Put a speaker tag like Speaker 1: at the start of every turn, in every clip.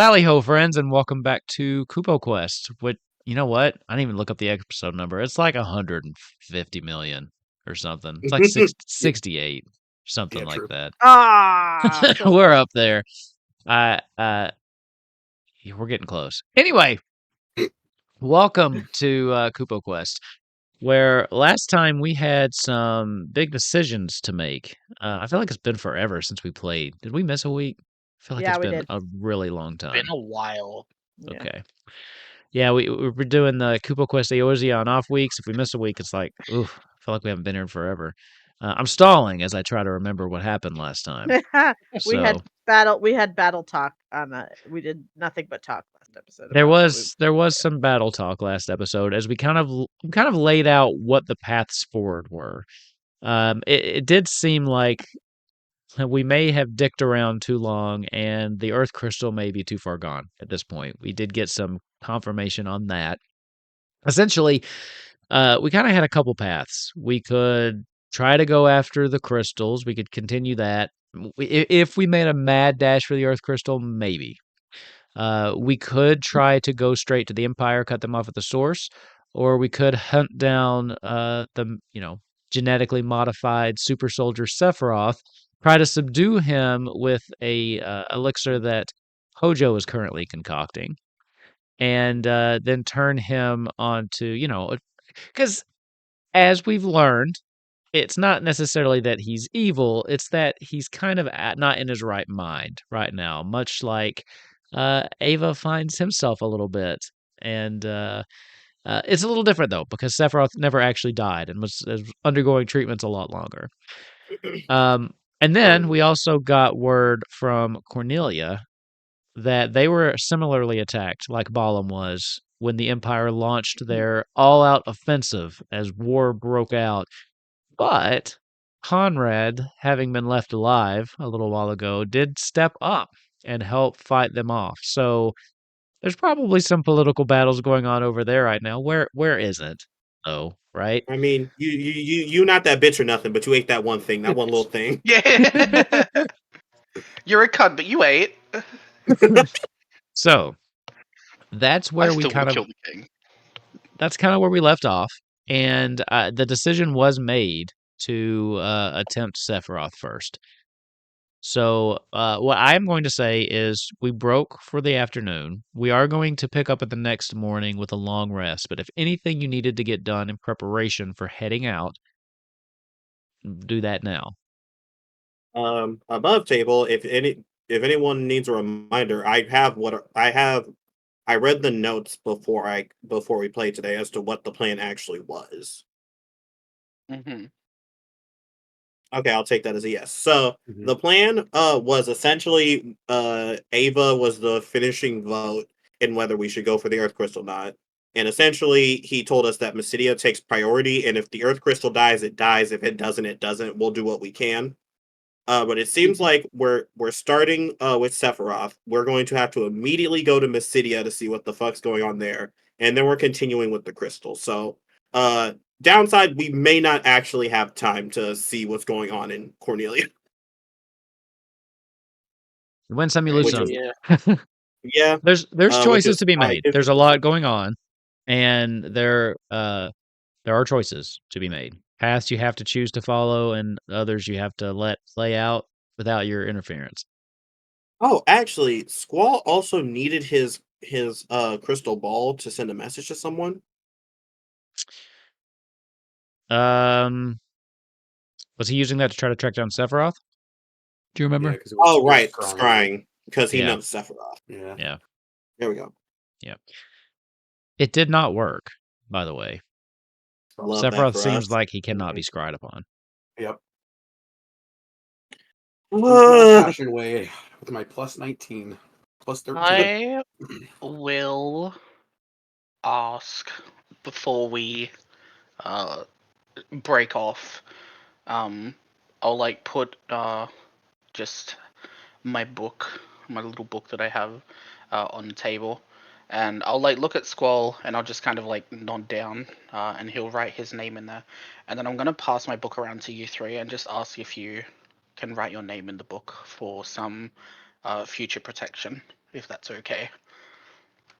Speaker 1: Lally ho, friends, and welcome back to Kupo Quest. What you know what? I didn't even look up the episode number. It's like 150 million or something. It's like
Speaker 2: Yeah,
Speaker 1: 68, something like
Speaker 2: true.
Speaker 1: that.
Speaker 3: So
Speaker 1: We're up there. Uh, uh, we're getting close. Anyway, welcome to Kupo Quest, where last time we had some big decisions to make. I feel like it's been forever since we played. Did we miss a week? I feel like
Speaker 3: Yeah,
Speaker 1: it's
Speaker 3: we
Speaker 1: been
Speaker 3: did.
Speaker 1: a really long time.
Speaker 4: Been a while.
Speaker 3: Yeah.
Speaker 1: Okay. Yeah, we're doing the Kupo Quest AOZ on off weeks. If we miss a week, it's like, oof, I feel like we haven't been here in forever. I'm stalling as I try to remember what happened last time.
Speaker 3: we had
Speaker 1: So
Speaker 3: battle talk on we did nothing but talk last episode.
Speaker 1: there
Speaker 3: about what
Speaker 1: was some battle talk last episode as we kind of laid out what the paths forward were. It did seem like we may have dicked around too long, and the Earth crystal may be too far gone at this point. We did get some confirmation on that. Essentially, we kind of had a couple paths. We could try to go after the crystals. We could continue that. If we made a mad dash for the Earth crystal, maybe. We could try to go straight to the Empire, cut them off at the source, or we could hunt down the genetically modified super soldier Sephiroth, try to subdue him with a elixir that Hojo is currently concocting, and then turn him onto because as we've learned, it's not necessarily that he's evil, it's that he's kind of not in his right mind right now, much like Ava finds himself a little bit. And it's a little different, though, because Sephiroth never actually died and was undergoing treatments a lot longer. And then we also got word from Cornelia that they were similarly attacked, like Balam was, when the Empire launched their all-out offensive as war broke out. But Conrad, having been left alive a little while ago, did step up and help fight them off. So there's probably some political battles going on over there right now. Where isn't? Oh, right?
Speaker 2: I mean, you not that bitch or nothing, but you ate that one thing, that one little thing.
Speaker 4: Yeah. You're a cunt, but you ate.
Speaker 1: So that's where we kind of
Speaker 4: kill the king.
Speaker 1: that's kind of where we left off, and the decision was made to attempt Sephiroth first. So what I'm going to say is we broke for the afternoon. We are going to pick up at the next morning with a long rest, but if anything you needed to get done in preparation for heading out, do that now.
Speaker 2: Above table, if anyone needs a reminder, I read the notes before we played today as to what the plan actually was.
Speaker 4: Mm-hmm.
Speaker 2: Okay, I'll take that as a yes. So the plan was essentially Ava was the finishing vote in whether we should go for the Earth Crystal or not. And essentially he told us that Mysidia takes priority, and if the Earth Crystal dies, it dies. If it doesn't, it doesn't. We'll do what we can. But it seems like we're starting with Sephiroth. We're going to have to immediately go to Mysidia to see what the fuck's going on there. And then we're continuing with the crystal. So downside, we may not actually have time to see what's going on in Cornelia.
Speaker 1: You win some, you lose some.
Speaker 2: Yeah.
Speaker 1: There's choices to be made. There's a lot
Speaker 2: going.
Speaker 1: going on, and there are choices to be made. Paths you have to choose to follow, and others you have to let play out without your interference.
Speaker 2: Oh, actually, Squall also needed his crystal ball to send a message to someone.
Speaker 1: Was he using that to try to track down Sephiroth? Do you remember?
Speaker 2: Yeah, oh, right, scrying, because he knows Sephiroth.
Speaker 1: Yeah.
Speaker 2: There we go.
Speaker 1: Yeah. It did not work, by the way.
Speaker 2: Sephiroth
Speaker 1: seems like he cannot be scryed upon.
Speaker 5: Yep. Passion away with my plus 19, plus 13.
Speaker 4: I will ask before we break off. I'll like put just my book, my little book that I have on the table, and I'll like look at Squall, and I'll just kind of like nod down, and he'll write his name in there, and then I'm gonna pass my book around to you three and just ask if you can write your name in the book for some future protection, if that's okay.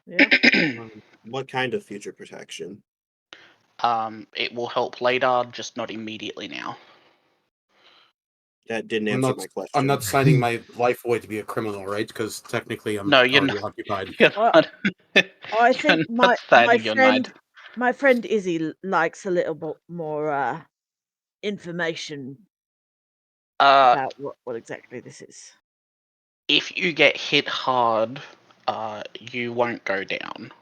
Speaker 3: Yeah.
Speaker 2: What kind of future protection?
Speaker 4: It will help later, just not immediately now.
Speaker 2: That didn't
Speaker 5: I'm
Speaker 2: answer
Speaker 5: not.
Speaker 2: my question.
Speaker 5: I'm not signing my life away to be a criminal, right? Because technically, I'm
Speaker 4: No, you're
Speaker 5: already
Speaker 4: not.
Speaker 5: occupied.
Speaker 4: You're
Speaker 3: Well,
Speaker 4: not,
Speaker 3: I
Speaker 4: you're
Speaker 3: think
Speaker 4: not
Speaker 3: my
Speaker 4: signing your night.
Speaker 3: friend Izzy likes a little bit more information about what exactly this is.
Speaker 4: If you get hit hard, you won't go down.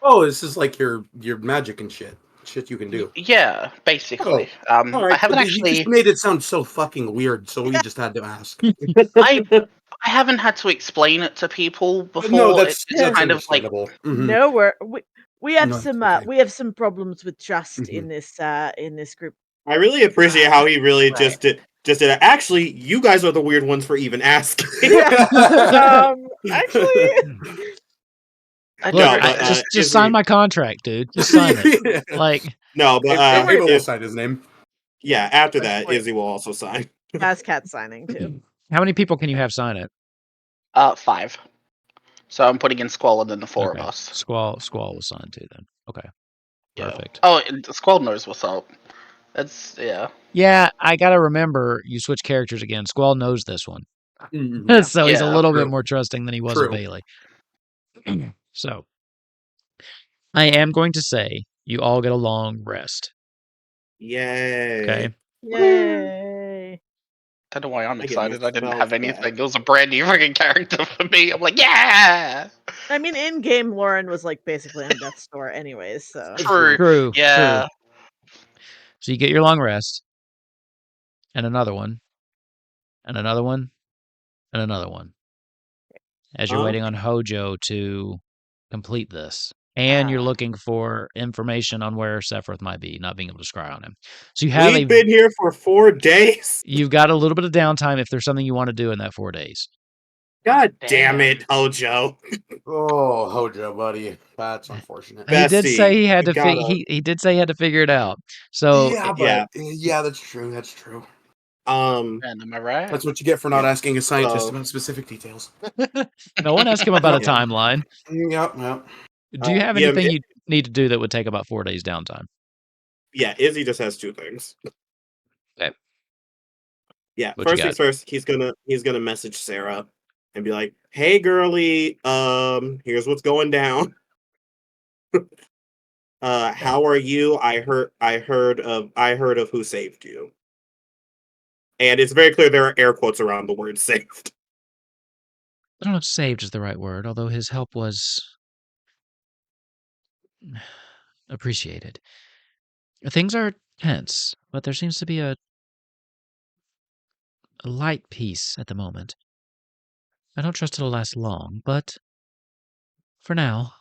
Speaker 5: Oh, this is like your magic and shit. Shit you can do.
Speaker 4: Yeah, basically.
Speaker 5: All
Speaker 4: I
Speaker 5: right,
Speaker 4: haven't
Speaker 5: but you just
Speaker 4: actually.
Speaker 5: made it sound so fucking weird, so we just had to ask.
Speaker 4: I haven't had to explain it to people before.
Speaker 5: No, that's
Speaker 4: It's kind of like
Speaker 5: understandable. Mhm.
Speaker 3: No, we have
Speaker 5: No,
Speaker 3: some
Speaker 5: it's okay.
Speaker 3: we have some problems with trust
Speaker 5: Mhm.
Speaker 3: in this group.
Speaker 2: I really appreciate how he really
Speaker 4: Right.
Speaker 2: just did it. Actually, you guys are the weird ones for even asking.
Speaker 3: Actually,
Speaker 4: I
Speaker 1: Look,
Speaker 4: don't.
Speaker 2: but,
Speaker 1: just
Speaker 2: Izzy-
Speaker 1: sign my contract, dude. Just sign it. Like,
Speaker 2: No, but
Speaker 3: Don't worry.
Speaker 5: Ava will
Speaker 2: if,
Speaker 5: sign his name.
Speaker 2: yeah, after
Speaker 3: Don't
Speaker 2: that,
Speaker 3: worry.
Speaker 2: Izzy will also sign.
Speaker 3: That's cat signing too.
Speaker 1: how many people can you have sign it?
Speaker 4: 5. So I'm putting in Squall and then the 4
Speaker 1: Okay.
Speaker 4: of us.
Speaker 1: Squall will sign too then. Okay.
Speaker 4: Yeah.
Speaker 1: Perfect.
Speaker 4: Oh, and Squall knows what's up. That's yeah.
Speaker 1: Yeah, I gotta remember you switch characters again. Squall knows this one.
Speaker 5: Mhm.
Speaker 1: So he's a
Speaker 4: Yeah,
Speaker 1: little bit
Speaker 5: true.
Speaker 1: more trusting than he was of
Speaker 5: True.
Speaker 1: Bailey. So I am going to say you all get a long rest.
Speaker 2: Yay.
Speaker 1: Okay.
Speaker 3: Yay!
Speaker 4: I don't know why I'm
Speaker 2: I get my
Speaker 4: excited. I didn't
Speaker 2: spells
Speaker 4: have
Speaker 2: back.
Speaker 4: anything. It was a brand new fucking character for me. I'm like, yeah.
Speaker 3: I mean, in game, Lauren was like basically on death's door, anyways. So
Speaker 4: True.
Speaker 1: True.
Speaker 4: Yeah.
Speaker 1: So you get your long rest, and another one, and another one, and another one. As you're waiting on Hojo to complete this. And you're looking for information on where Sephiroth might be, not being able to scry on him. So you have
Speaker 2: We've been here for 4 days.
Speaker 1: you've got a little bit of downtime if there's something you want to do in that 4 days.
Speaker 2: God damn it, Hojo.
Speaker 5: Oh, Hojo, buddy, that's unfortunate.
Speaker 1: He did say
Speaker 2: Bestie,
Speaker 1: he had
Speaker 2: you
Speaker 1: to
Speaker 2: gotta-
Speaker 1: he did say he had to figure it out. So
Speaker 5: Yeah,
Speaker 2: yeah.
Speaker 5: but yeah, that's true. That's true.
Speaker 4: And am I right?
Speaker 5: That's what you get for not
Speaker 2: Yeah.
Speaker 5: asking a scientist
Speaker 2: So-
Speaker 5: about specific details.
Speaker 1: no one asked him about a
Speaker 2: Yeah.
Speaker 1: timeline.
Speaker 5: Yep.
Speaker 1: Do you have
Speaker 2: Yeah,
Speaker 1: anything you need to do that would take about 4 days downtime?
Speaker 2: Yeah, Izzy just has 2 things.
Speaker 1: Okay.
Speaker 2: Yeah,
Speaker 1: What you
Speaker 2: first things
Speaker 1: got?
Speaker 2: first, he's gonna message Sarah and be like, "Hey, girly, here's what's going down. How are you? I heard of who saved you." And it's very clear there are air quotes around the word "saved."
Speaker 1: I don't know if saved is the right word, although his help was appreciated. Things are tense, but there seems to be a light peace at the moment. I don't trust it'll last long, but for now,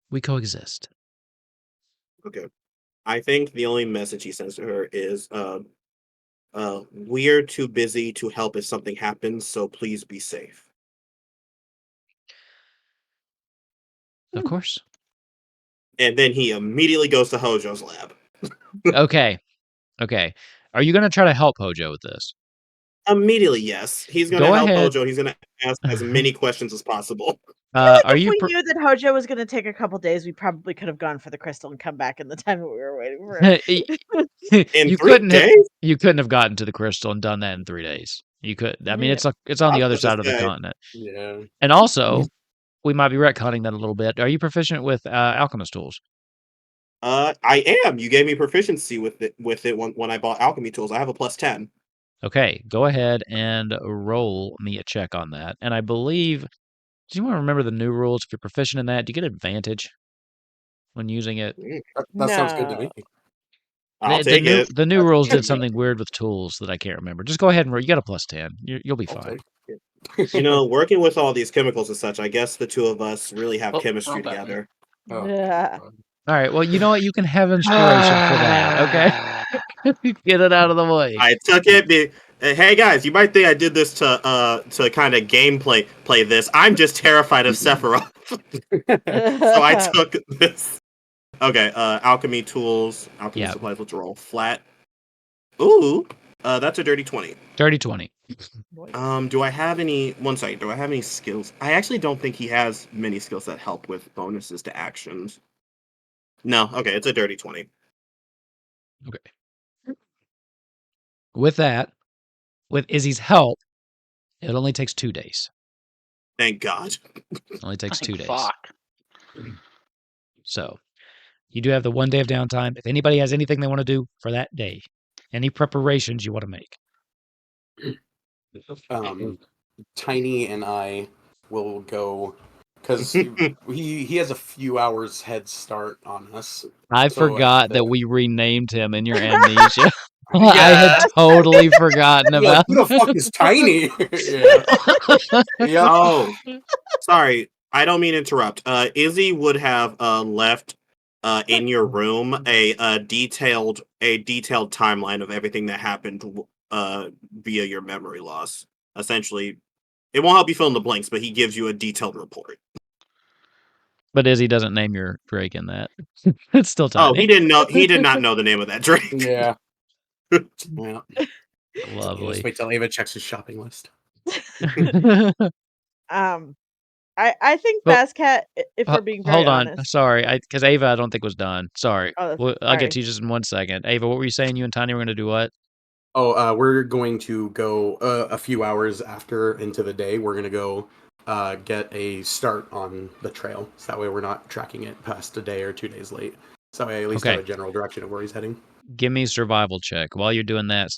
Speaker 1: we coexist.
Speaker 2: Okay. I think the only message he sends to her is, we're too busy to help if something happens, so please be safe.
Speaker 1: Of course.
Speaker 2: And then he immediately goes to Hojo's lab.
Speaker 1: Okay. Are you going to try to help Hojo with this?
Speaker 2: Immediately, yes. He's going to
Speaker 1: Go
Speaker 2: help
Speaker 1: ahead.
Speaker 2: Hojo. He's going to ask as many questions as possible.
Speaker 1: Are you?
Speaker 3: if we knew that Hojo was going to take a couple days, we probably could have gone for the crystal and come back in the time that we were waiting for it.
Speaker 2: In
Speaker 1: you
Speaker 2: 3
Speaker 1: couldn't have.
Speaker 2: days?
Speaker 1: You couldn't have gotten to the crystal and done that in 3 days. You could. I mean,
Speaker 3: Yeah.
Speaker 1: it's on the
Speaker 2: I
Speaker 1: other
Speaker 2: was gonna
Speaker 1: side of the
Speaker 2: say.
Speaker 1: continent.
Speaker 5: Yeah.
Speaker 1: And also, we might be retconning that a little bit. Are you proficient with alchemist tools?
Speaker 2: I am. You gave me proficiency with it when I bought alchemy tools. I have a +10.
Speaker 1: Okay, go ahead and roll me a check on that. And I believe, do you want to remember the new rules? If you're proficient in that, do you get advantage when using it?
Speaker 5: That sounds good to me.
Speaker 2: I'll take it.
Speaker 1: The new rules did something weird with tools that I can't remember. Just go ahead and roll. You got a +10. You'll be
Speaker 5: I'll
Speaker 1: fine.
Speaker 5: take it.
Speaker 2: You know, working with all these chemicals and such, I guess the two of us really have
Speaker 4: Oh,
Speaker 2: chemistry
Speaker 4: wrong button.
Speaker 2: together.
Speaker 5: Oh,
Speaker 3: Yeah.
Speaker 5: God.
Speaker 1: All right. Well, you know what? You can have inspiration for that. Okay. Get it out of the way.
Speaker 2: I took it. Hey guys, you might think I did this to kind of gameplay play this. I'm just terrified of Sephiroth, so I took this. Okay, alchemy tools, alchemy
Speaker 1: Yeah.
Speaker 2: supplies. Let's roll flat. Ooh, That's a dirty 20.
Speaker 1: Dirty 20.
Speaker 2: Do I have any? One second. Do I have any skills? I actually don't think he has many skills that help with bonuses to actions. No. Okay, it's a dirty 20.
Speaker 1: Okay. With that, with Izzy's help, it only takes 2 days.
Speaker 2: Thank God.
Speaker 1: It only takes 2 days.
Speaker 4: Fuck.
Speaker 1: So you do have the 1 day of downtime. If anybody has anything they want to do for that day, any preparations you want to make.
Speaker 5: Tiny and I will go because he has a few hours head start on us.
Speaker 1: I
Speaker 5: So
Speaker 1: forgot that we renamed him in your amnesia. I had
Speaker 4: Yeah.
Speaker 1: totally forgotten
Speaker 5: Like,
Speaker 1: about
Speaker 5: who the fuck is Tiny? Yeah. Yeah.
Speaker 2: Oh, sorry. I don't mean to interrupt. Izzy would have left in your room a detailed timeline of everything that happened via your memory loss. Essentially, it won't help you fill in the blanks, but he gives you a detailed report.
Speaker 1: But Izzy doesn't name your Drake in that. It's still Tiny.
Speaker 2: Oh, he didn't know. He did not know the name of that drink.
Speaker 5: Yeah. Yeah.
Speaker 1: Lovely.
Speaker 5: Just wait till Ava checks his shopping list.
Speaker 3: I think
Speaker 1: Well,
Speaker 3: Bascat, if we're being very
Speaker 1: Hold on.
Speaker 3: honest.
Speaker 1: Sorry. Because Ava, I don't think was done. Sorry.
Speaker 3: Oh,
Speaker 1: I'll get
Speaker 3: sorry.
Speaker 1: to you just in 1 second. Ava, what were you saying? You and Tiny were going to do what?
Speaker 5: Oh, we're going to go a few hours after into the day. We're going to go get a start on the trail. So that way we're not tracking it past a day or 2 days late. So I at least have a general direction of where he's heading.
Speaker 1: Give me a survival check. While you're doing that,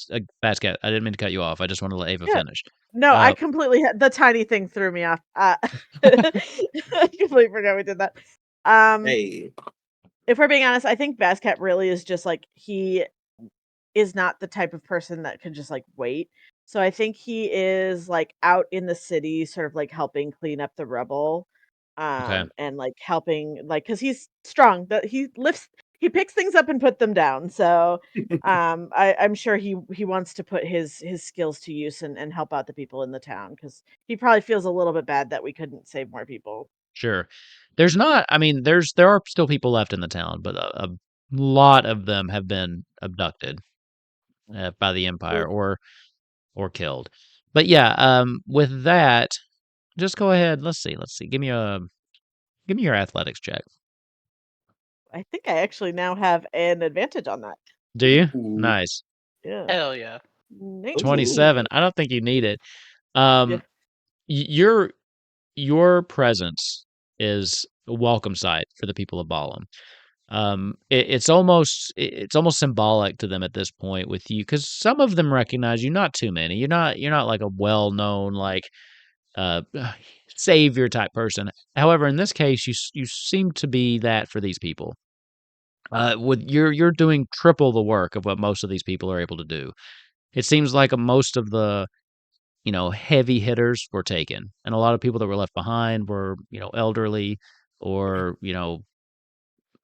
Speaker 1: Basket, I didn't mean to cut you off. I just wanted to let Ava finish.
Speaker 3: No, I completely had the Tiny thing threw me off. I completely forgot we did that.
Speaker 2: Hey.
Speaker 3: If we're being honest, I think Bascat really is just like he is not the type of person that could just like wait. So I think he is like out in the city, sort of like helping clean up the rubble, and like helping, like, because he's strong. That he picks things up and put them down. So I'm sure he wants to put his skills to use and help out the people in the town, because he probably feels a little bit bad that we couldn't save more people.
Speaker 1: Sure. There's not, I mean, there are still people left in the town, but a lot of them have been abducted by the Empire or killed. But yeah, with that, just go ahead. Let's see. Give me your athletics check.
Speaker 3: I think I actually now have an advantage on that.
Speaker 1: Do you?
Speaker 5: Ooh.
Speaker 1: Nice.
Speaker 3: Yeah.
Speaker 4: Hell yeah.
Speaker 1: 27. I don't think you need it. Your presence is a welcome sight for the people of Balam. It's almost symbolic to them at this point with you, because some of them recognize you, not too many. You're not like a well-known like savior type person. However, in this case, you seem to be that for these people. You're doing triple the work of what most of these people are able to do. It seems like most of the heavy hitters were taken, and a lot of people that were left behind were elderly or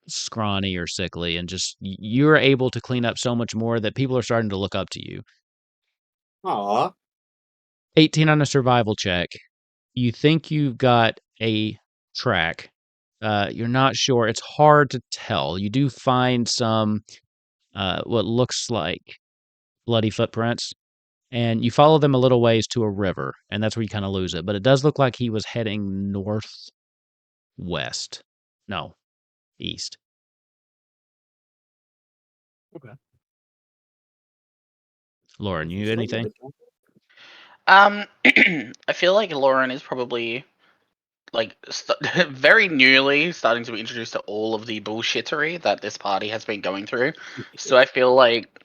Speaker 1: scrawny or sickly, and just you're able to clean up so much more that people are starting to look up to you.
Speaker 2: Aw.
Speaker 1: 18 on a survival check. You think you've got a track. You're not sure. It's hard to tell. You do find some what looks like bloody footprints, and you follow them a little ways to a river, and that's where you kind of lose it. But it does look like he was heading northwest. No, east.
Speaker 5: Okay.
Speaker 1: Lauren, you anything?
Speaker 4: I feel like Lauren is probably like very newly starting to be introduced to all of the bullshittery that this party has been going through. So I feel like,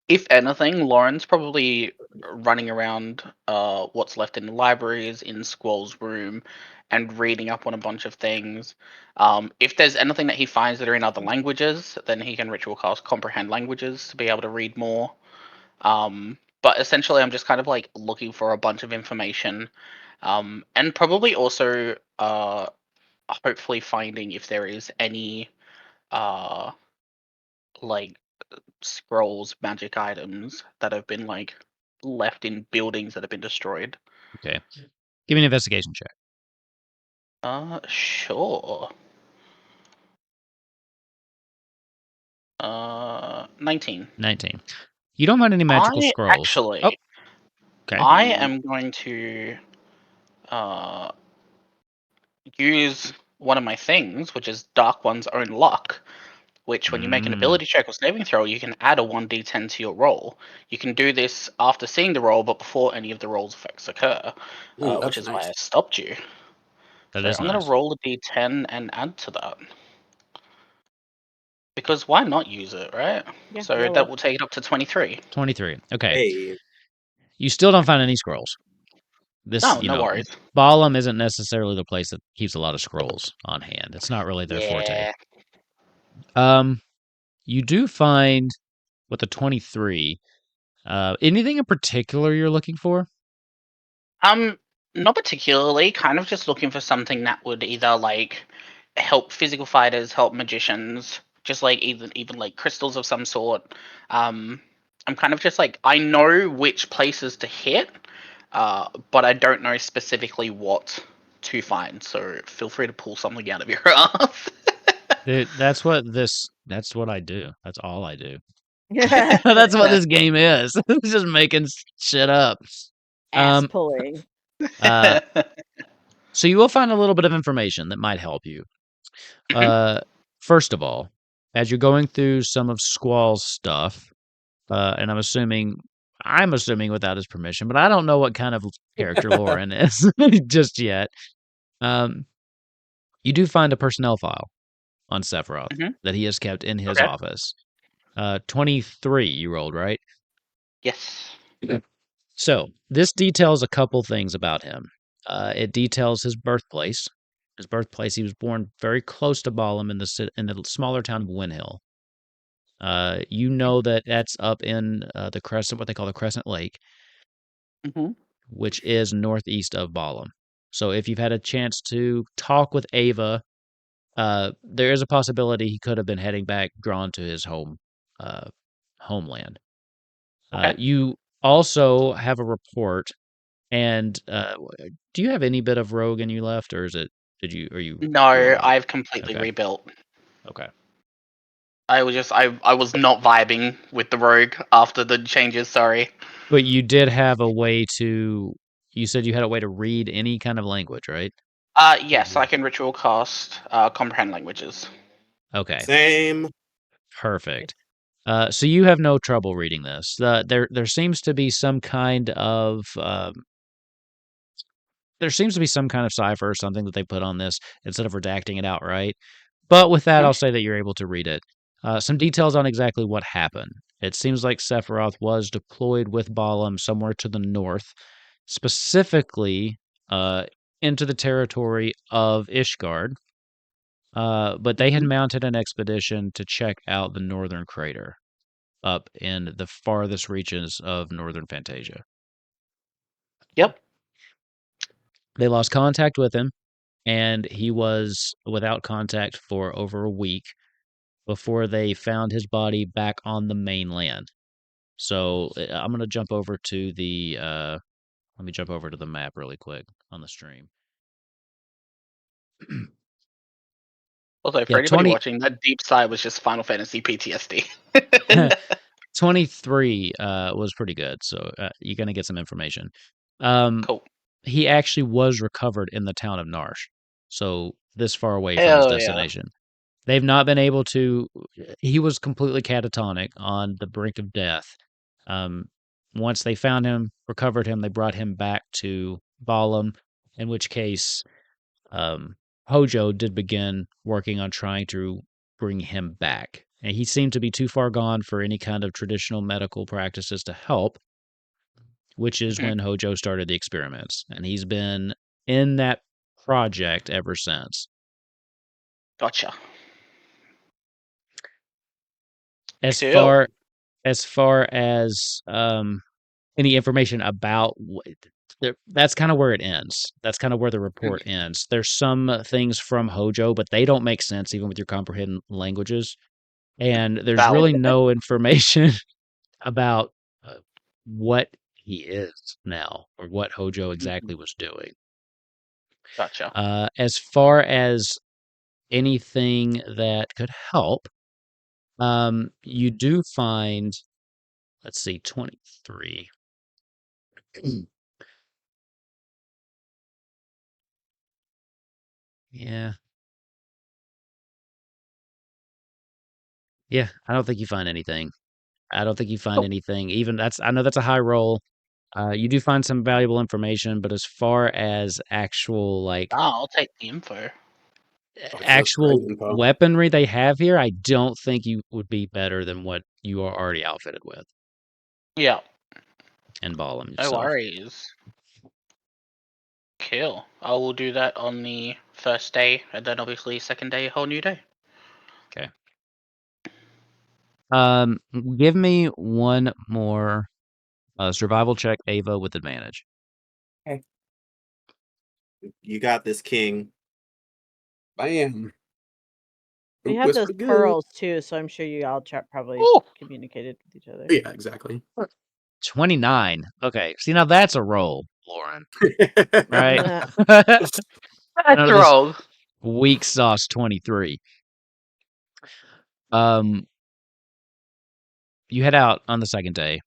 Speaker 4: if anything, Lauren's probably running around what's left in the libraries, in Squall's room, and reading up on a bunch of things. If there's anything that he finds that are in other languages, then he can ritual cast comprehend languages to be able to read more. But essentially, I'm just kind of like looking for a bunch of information, and probably also hopefully finding if there is any like scrolls, magic items that have been like left in buildings that have been destroyed.
Speaker 1: Okay. Give me an investigation check.
Speaker 4: Sure. 19.
Speaker 1: 19. You don't find any magical
Speaker 4: I
Speaker 1: scrolls. Oh,
Speaker 4: actually,
Speaker 1: okay.
Speaker 4: I am going to use one of my things, which is Dark One's own luck. Which, when you make an
Speaker 1: Mm,
Speaker 4: ability check or saving throw, you can add a 1d10 to your roll. You can do this after seeing the roll, but before any of the roll's effects occur,
Speaker 5: Ooh,
Speaker 4: which
Speaker 5: that's
Speaker 4: is why I
Speaker 5: nice.
Speaker 4: stopped you.
Speaker 1: that
Speaker 4: So
Speaker 1: is
Speaker 4: I'm going to
Speaker 1: nice.
Speaker 4: roll a d10 and add to that. Because why not use it, right?
Speaker 3: Yeah,
Speaker 4: So
Speaker 3: YOLO.
Speaker 4: that will take it up to 23.
Speaker 1: 23. Okay.
Speaker 2: Hey,
Speaker 1: You still don't find any scrolls. This,
Speaker 4: No, no worries.
Speaker 1: Balam isn't necessarily the place that keeps a lot of scrolls on hand. It's not really their forte.
Speaker 4: Yeah.
Speaker 1: You do find with the 23, anything in particular you're looking for?
Speaker 4: Not particularly. Kind of just looking for something that would either like help physical fighters, help magicians, just like even like crystals of some sort. I'm kind of just like I know which places to hit, but I don't know specifically what to find. So feel free to pull something out of your ass.
Speaker 1: Dude, that's what I do. That's all I do. That's what this game is. It's just making shit up.
Speaker 3: Ass
Speaker 1: Um,
Speaker 3: pulling.
Speaker 1: so you will find a little bit of information that might help you. First of all, as you're going through some of Squall's stuff, and I'm assuming without his permission, but I don't know what kind of character Lauren is just yet. You do find a personnel file on Sephiroth
Speaker 4: Mhm.
Speaker 1: that he has kept in his
Speaker 4: Okay.
Speaker 1: office. 23 you rolled, right?
Speaker 4: Yes.
Speaker 1: So this details a couple things about him. It details his birthplace. His birthplace, he was born very close to Balam in the smaller town of Winhill. You know that that's up in the Crescent, what they call the Crescent Lake,
Speaker 4: Mhm.
Speaker 1: which is northeast of Balam. So if you've had a chance to talk with Ava, there is a possibility he could have been heading back, drawn to his homeland.
Speaker 4: Okay.
Speaker 1: You also have a report, and do you have any bit of rogue in you left, or is it? Are you
Speaker 4: No,
Speaker 1: rogue?
Speaker 4: I've completely
Speaker 1: Okay,
Speaker 4: rebuilt.
Speaker 1: okay.
Speaker 4: I was not vibing with the rogue after the changes. Sorry.
Speaker 1: But you did have a way to. You said you had a way to read any kind of language, right?
Speaker 4: Yes, I can ritual cast comprehend languages.
Speaker 1: Okay,
Speaker 2: same.
Speaker 1: perfect. So you have no trouble reading this. There seems to be some kind of cipher or something that they put on this instead of redacting it outright. But with that,
Speaker 4: Mhm.
Speaker 1: I'll say that you're able to read it. Some details on exactly what happened. It seems like Sephiroth was deployed with Balam somewhere to the north, specifically into the territory of Ishgard. But they had
Speaker 4: Mhm.
Speaker 1: mounted an expedition to check out the northern crater up in the farthest reaches of northern Fantasia.
Speaker 4: Yep.
Speaker 1: They lost contact with him, and he was without contact for over a week before they found his body back on the mainland. So I'm gonna jump over to the let me jump over to the map really quick on the stream.
Speaker 4: Also, for
Speaker 1: Yeah,
Speaker 4: anybody watching, that deep sigh was just Final Fantasy PTSD.
Speaker 1: 23 was pretty good, so you're gonna get some information. Um,
Speaker 4: Cool.
Speaker 1: he actually was recovered in the town of Narsh, so this far away from his
Speaker 4: Hell yeah.
Speaker 1: destination. They've not been able to. He was completely catatonic on the brink of death. Um, Once they found him, recovered him, they brought him back to Balam, in which case Hojo did begin working on trying to bring him back. And he seemed to be too far gone for any kind of traditional medical practices to help, which is
Speaker 4: Mhm.
Speaker 1: when Hojo started the experiments. And he's been in that project ever since.
Speaker 4: Gotcha.
Speaker 1: As
Speaker 4: Cool.
Speaker 1: far as any information about that's kind of where it ends. That's kind of where the report ends. There's some things from Hojo, but they don't make sense even with your comprehend languages. And there's
Speaker 4: Valid.
Speaker 1: really no information about what he is now or what Hojo exactly
Speaker 4: Mhm.
Speaker 1: was doing.
Speaker 4: Gotcha.
Speaker 1: As far as anything that could help, you do find let's see, 23. Yeah. Yeah, I don't think you find anything. I don't think you find
Speaker 5: Oh,
Speaker 1: anything. Even I know that's a high roll. You do find some valuable information, but as far as actual
Speaker 4: I'll take the info.
Speaker 5: that's great
Speaker 1: actual
Speaker 5: info.
Speaker 1: weaponry they have here, I don't think you would be better than what you are already outfitted with
Speaker 4: Yeah,
Speaker 1: and ball them
Speaker 4: no
Speaker 1: yourself.
Speaker 4: worries. Cool. I will do that on the first day, and then obviously second day, a whole new day.
Speaker 1: Okay. Give me one more survival check, Ava, with advantage.
Speaker 2: You got this, King.
Speaker 5: Bam.
Speaker 3: We
Speaker 5: Oop,
Speaker 3: have
Speaker 5: that's
Speaker 3: those
Speaker 5: pretty good.
Speaker 3: pearls too, so I'm sure you all probably
Speaker 4: Ooh.
Speaker 3: communicated with each other.
Speaker 5: Yeah, exactly.
Speaker 1: 29. Okay. See, now that's a roll, Lauren. Right?
Speaker 4: That's
Speaker 1: None of this
Speaker 4: wrong.
Speaker 1: weak sauce 23. You head out on the second day,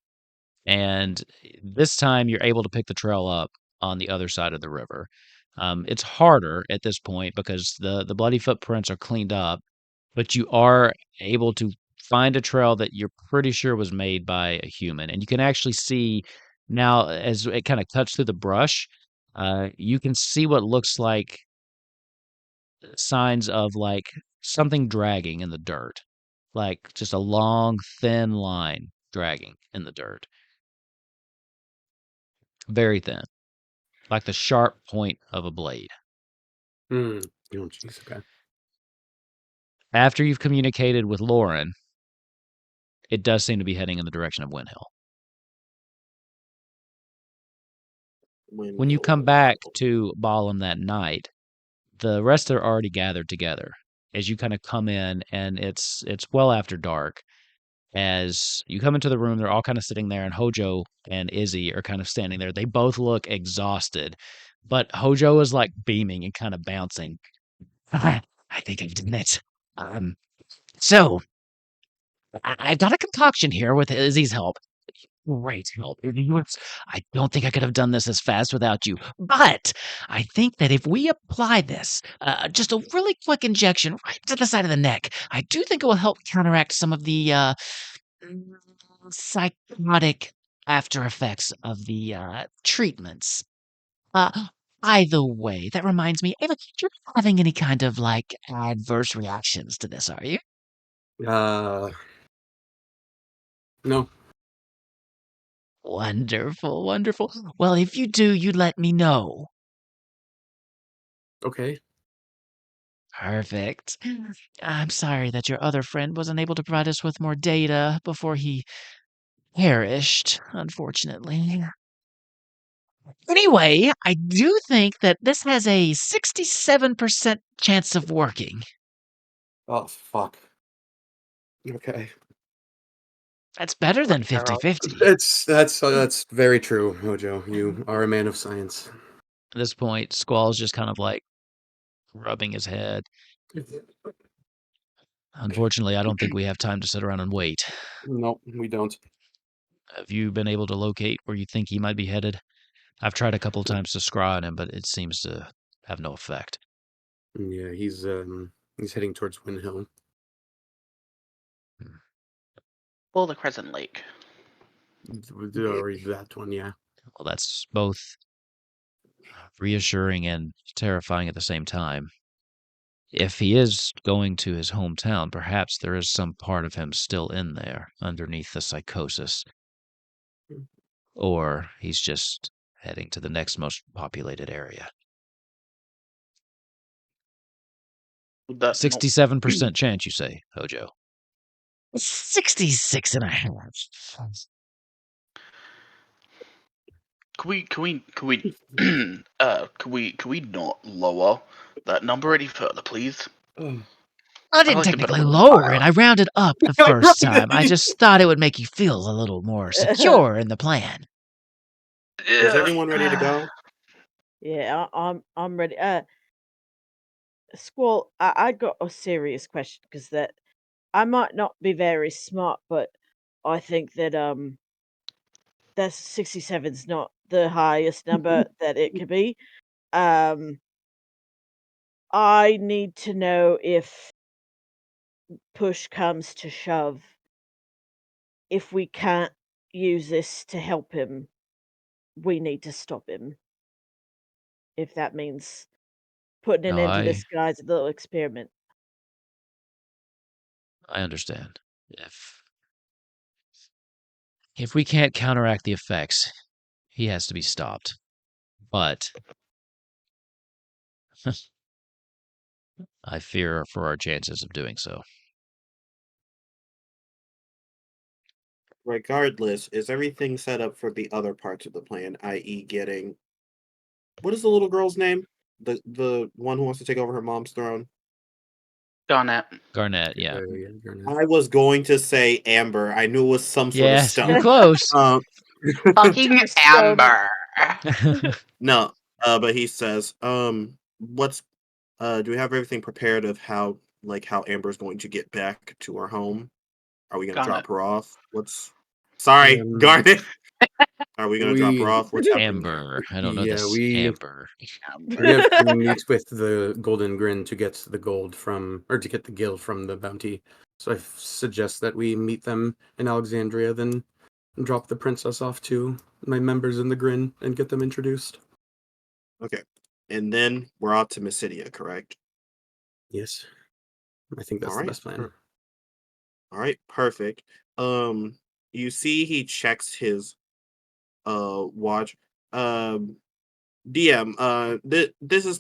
Speaker 1: and this time you're able to pick the trail up on the other side of the river. It's harder at this point because the bloody footprints are cleaned up, but you are able to find a trail that you're pretty sure was made by a human, and you can actually see now as it kind of cuts through the brush. You can see what looks like signs of something dragging in the dirt, like just a long, thin line dragging in the dirt. Very thin, like the sharp point of a blade.
Speaker 5: Oh, jeez. Okay.
Speaker 1: After you've communicated with Lauren, it does seem to be heading in the direction of Windhill. When you come back to Balam that night, the rest are already gathered together as you kind of come in, and it's well after dark. As you come into the room, they're all kind of sitting there, and Hojo and Izzy are kind of standing there. They both look exhausted, but Hojo is like beaming and kind of bouncing. I think I've done it. So I've got a concoction here with Izzy's help. Great help. I don't think I could have done this as fast without you. But I think that if we apply this, just a really quick injection right to the side of the neck, I do think it will help counteract some of the psychotic after effects of the treatments. Uh, Either way, that reminds me, Ava, you're not having any kind of adverse reactions to this, are you?
Speaker 5: No.
Speaker 1: Wonderful, wonderful. Well, if you do, you let me know.
Speaker 5: Okay.
Speaker 1: Perfect. I'm sorry that your other friend wasn't able to provide us with more data before he perished, unfortunately. Anyway, I do think that this has a 67% chance of working.
Speaker 5: Oh, fuck. Okay.
Speaker 1: That's better than
Speaker 4: Like,
Speaker 1: 50-50.
Speaker 5: That's very true, Hojo. You are a man of science.
Speaker 1: At this point, Squall's just kind of rubbing his head. Unfortunately, I don't think we have time to sit around and wait.
Speaker 5: No, we don't.
Speaker 1: Have you been able to locate where you think he might be headed? I've tried a couple of times to scry on him, but it seems to have no effect.
Speaker 5: Yeah, he's heading towards Windhill.
Speaker 4: or the Crescent Lake.
Speaker 5: Or that one, yeah.
Speaker 1: Well, that's both reassuring and terrifying at the same time. If he is going to his hometown, perhaps there is some part of him still in there underneath the psychosis. Or he's just heading to the next most populated area.
Speaker 4: Would that not
Speaker 1: 67% chance, you say, Hojo? 66.5.
Speaker 4: Can we not lower that number any further, please?
Speaker 5: Oh.
Speaker 1: I didn't
Speaker 4: like a bit
Speaker 1: technically
Speaker 4: of a
Speaker 1: lower it.
Speaker 4: fire.
Speaker 1: I rounded up the first time. I just thought it would make you feel a little more secure in the plan.
Speaker 2: Is everyone ready to go?
Speaker 3: Yeah, I'm ready. Squall, I got a serious question because that I might not be very smart, but I think that that's 67's not the highest number that it could be. I need to know if push comes to shove, if we can't use this to help him, we need to stop him. If that means putting an
Speaker 1: No,
Speaker 3: end to this guy's little experiment.
Speaker 1: I understand. If we can't counteract the effects, he has to be stopped. But I fear for our chances of doing so.
Speaker 2: Regardless, is everything set up for the other parts of the plan, i.e., getting what is the little girl's name? The one who wants to take over her mom's throne?
Speaker 4: Garnet.
Speaker 1: Garnet, yeah.
Speaker 2: I was going to say Amber. I knew it was some sort of
Speaker 1: Yes, you're
Speaker 2: stone.
Speaker 1: close.
Speaker 4: Fucking Amber.
Speaker 2: No, but he says, what's do we have everything prepared of how Amber's going to get back to her home? Are we gonna drop
Speaker 4: Garnet.
Speaker 2: her off? Sorry, Garnet. Are we gonna drop her
Speaker 5: We
Speaker 2: off? What's happening there?
Speaker 1: Amber. I don't know
Speaker 5: Yeah,
Speaker 1: this.
Speaker 5: we-
Speaker 1: Amber.
Speaker 5: We have to meet with the Golden Grin to get the gold or to get the gil from the bounty. So I suggest that we meet them in Alexandria, then drop the princess off to my members in the Grin and get them introduced.
Speaker 2: Okay, and then we're off to Mysidia, correct?
Speaker 5: Yes, I think that's
Speaker 2: All
Speaker 5: the
Speaker 2: right.
Speaker 5: best plan.
Speaker 2: All right, perfect. You see, he checks his watch. DM. This is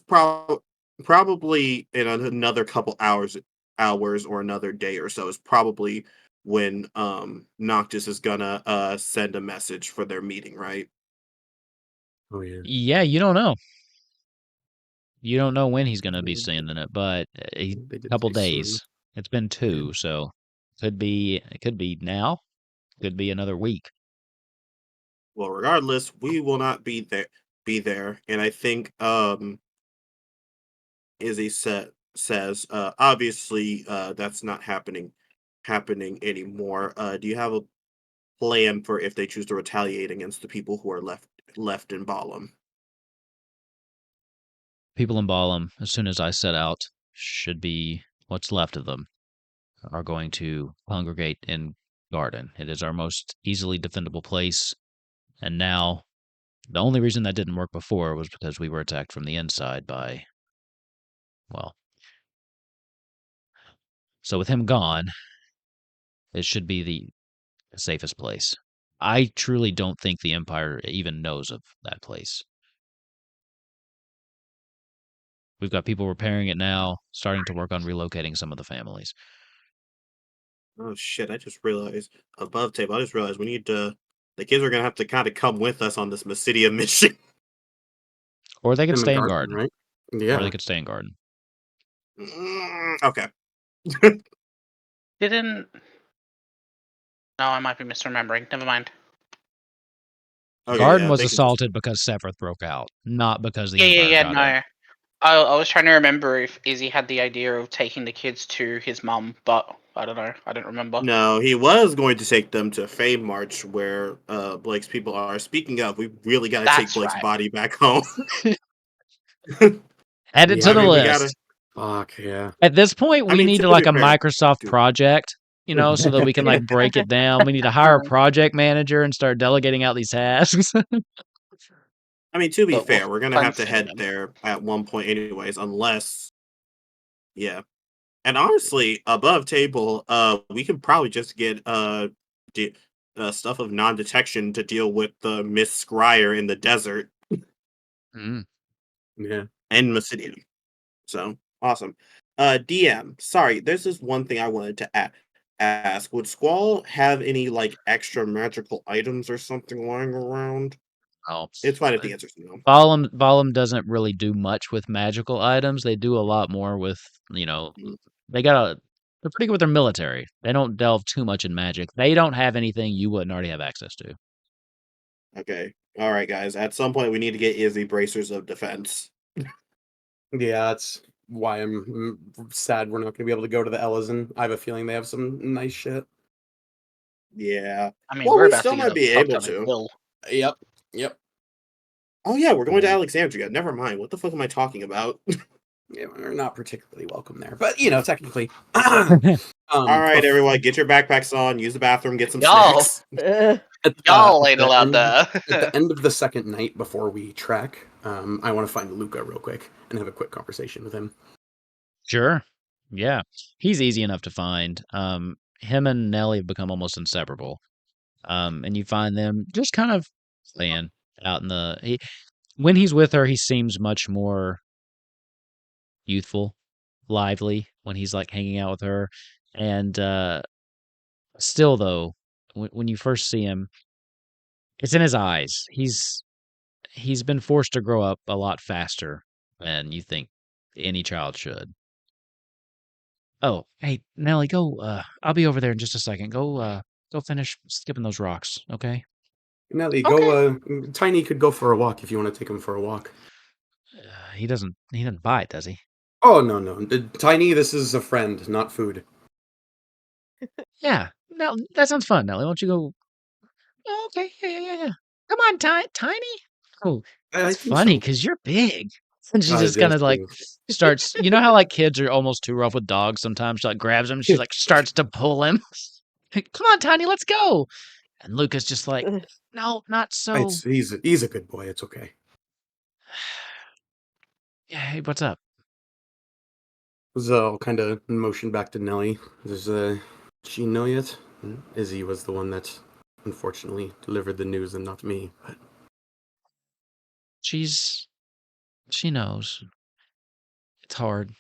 Speaker 2: probably in another couple hours or another day or so is probably when Noctis is gonna send a message for their meeting, right?
Speaker 5: Oh yeah.
Speaker 1: Yeah, you don't know. You don't know when he's going to be sending it, but a
Speaker 5: They did
Speaker 1: couple
Speaker 5: say soon.
Speaker 1: days. It's been 2, so it could be now, could be another week.
Speaker 2: Well, regardless, we will not be there, and I think Izzy says obviously that's not happening anymore. Do you have a plan for if they choose to retaliate against the people who are left in Balam?
Speaker 1: People in Balam, as soon as I set out, should be what's left of them, are going to congregate in Garden. It is our most easily defendable place, and now the only reason that didn't work before was because we were attacked from the inside by, well, so with him gone, it should be the safest place. I truly don't think the Empire even knows of that place. We've got people repairing it now, starting to work on relocating some of the families.
Speaker 2: Oh shit! I just realized above table. I just realized we need to. The kids are gonna have to kind of come with us on this Mysidia mission.
Speaker 1: Or they could
Speaker 5: In the
Speaker 1: stay in
Speaker 5: garden,
Speaker 1: Garden.
Speaker 5: right?
Speaker 1: Or
Speaker 5: Yeah.
Speaker 1: they could stay in Garden.
Speaker 2: Okay.
Speaker 4: Didn't. No, I might be misremembering. Never mind.
Speaker 2: Okay,
Speaker 1: Garden
Speaker 2: yeah,
Speaker 1: was
Speaker 2: they can just.
Speaker 1: assaulted because Sephiroth broke out, not because the
Speaker 4: Yeah,
Speaker 1: Empire got in.
Speaker 4: no. I was trying to remember if Izzy had the idea of taking the kids to his mum, but I don't know. I don't remember.
Speaker 2: No, he was going to take them to Fame March, where Blake's people are. Speaking of, we really got to take
Speaker 4: That's
Speaker 2: Blake's
Speaker 4: right.
Speaker 2: body back home.
Speaker 1: Add it
Speaker 5: Yeah,
Speaker 1: to
Speaker 5: I
Speaker 1: the
Speaker 5: mean, we
Speaker 1: list.
Speaker 5: Fuck yeah.
Speaker 1: At this point, we need
Speaker 2: to
Speaker 1: like
Speaker 2: be
Speaker 1: a
Speaker 2: fair,
Speaker 1: Microsoft
Speaker 2: dude.
Speaker 1: project, so that we can like break it down. We need to hire a project manager and start delegating out these tasks.
Speaker 2: I mean, to be
Speaker 4: But
Speaker 2: fair, we're gonna have to
Speaker 4: consider
Speaker 2: head
Speaker 4: them.
Speaker 2: there at one point, anyways, unless, yeah. And honestly, above table, we could probably just get stuff of non-detection to deal with the Miss Scryer in the desert
Speaker 1: Mm.
Speaker 5: Yeah.
Speaker 2: and Mysidian. So awesome. DM, sorry, there's this one thing I wanted to ask. Would Squall have any like extra magical items or something lying around?
Speaker 1: Oh,
Speaker 2: It's fine if the answer's no.
Speaker 1: Balam doesn't really do much with magical items. They do a lot more with, they're pretty good with their military. They don't delve too much in magic. They don't have anything you wouldn't already have access to.
Speaker 2: Okay. All right, guys. At some point, we need to get Izzy bracers of defense.
Speaker 5: Yeah, that's why I'm sad we're not going to be able to go to the Ellison. I have a feeling they have some nice shit.
Speaker 2: Yeah.
Speaker 4: I mean,
Speaker 2: Well,
Speaker 4: we're
Speaker 2: we
Speaker 4: about
Speaker 2: still
Speaker 4: to get
Speaker 2: might
Speaker 4: a
Speaker 2: be
Speaker 4: fuck
Speaker 2: able
Speaker 4: ton of
Speaker 2: to.
Speaker 4: bill.
Speaker 5: Yep. Yep.
Speaker 2: Oh yeah, we're going to
Speaker 1: Mhm.
Speaker 2: Alexandria. Never mind. What the fuck am I talking about?
Speaker 5: Yeah, we're not particularly welcome there, but technically.
Speaker 2: All right,
Speaker 5: bef-
Speaker 2: everyone, get your backpacks on. Use the bathroom. Get some
Speaker 4: Y'all,
Speaker 2: snacks.
Speaker 4: y'all
Speaker 5: at
Speaker 4: ain't
Speaker 5: the
Speaker 4: allowed
Speaker 5: end
Speaker 4: to.
Speaker 5: at the end of the second night before we track, I want to find Luca real quick and have a quick conversation with him.
Speaker 1: Sure. Yeah. He's easy enough to find. Him and Nellie have become almost inseparable. And you find them just kind of playing out in when he's with her, he seems much more youthful, lively when he's like hanging out with her. And still though, when you first see him, it's in his eyes. He's been forced to grow up a lot faster than you think any child should. Oh, hey, Nelly, go. I'll be over there in just a second. Go finish skipping those rocks, okay?
Speaker 5: Nelly,
Speaker 3: Okay.
Speaker 5: go. Tiny could go for a walk if you want to take him for a walk.
Speaker 1: He doesn't. He doesn't bite, does he?
Speaker 5: Oh no. Tiny, this is a friend, not food.
Speaker 1: Yeah. No, that sounds fun, Nelly. Why don't you go? Oh, okay. Yeah. Come on, Tiny. Oh,
Speaker 5: I
Speaker 1: that's
Speaker 5: think
Speaker 1: funny
Speaker 5: so.
Speaker 1: because you're big. And she just kind
Speaker 5: That's
Speaker 1: of like
Speaker 5: true.
Speaker 1: starts. You know how like kids are almost too rough with dogs sometimes. She like grabs him. She like starts to pull him. Come on, Tiny, let's go. And Luca's just like, no, not so.
Speaker 5: He's a good boy. It's okay.
Speaker 1: Yeah, hey, what's up?
Speaker 5: So I'll kind of motion back to Nelly. Does she know yet? Izzy was the one that unfortunately delivered the news and not me. But
Speaker 1: She knows. It's hard.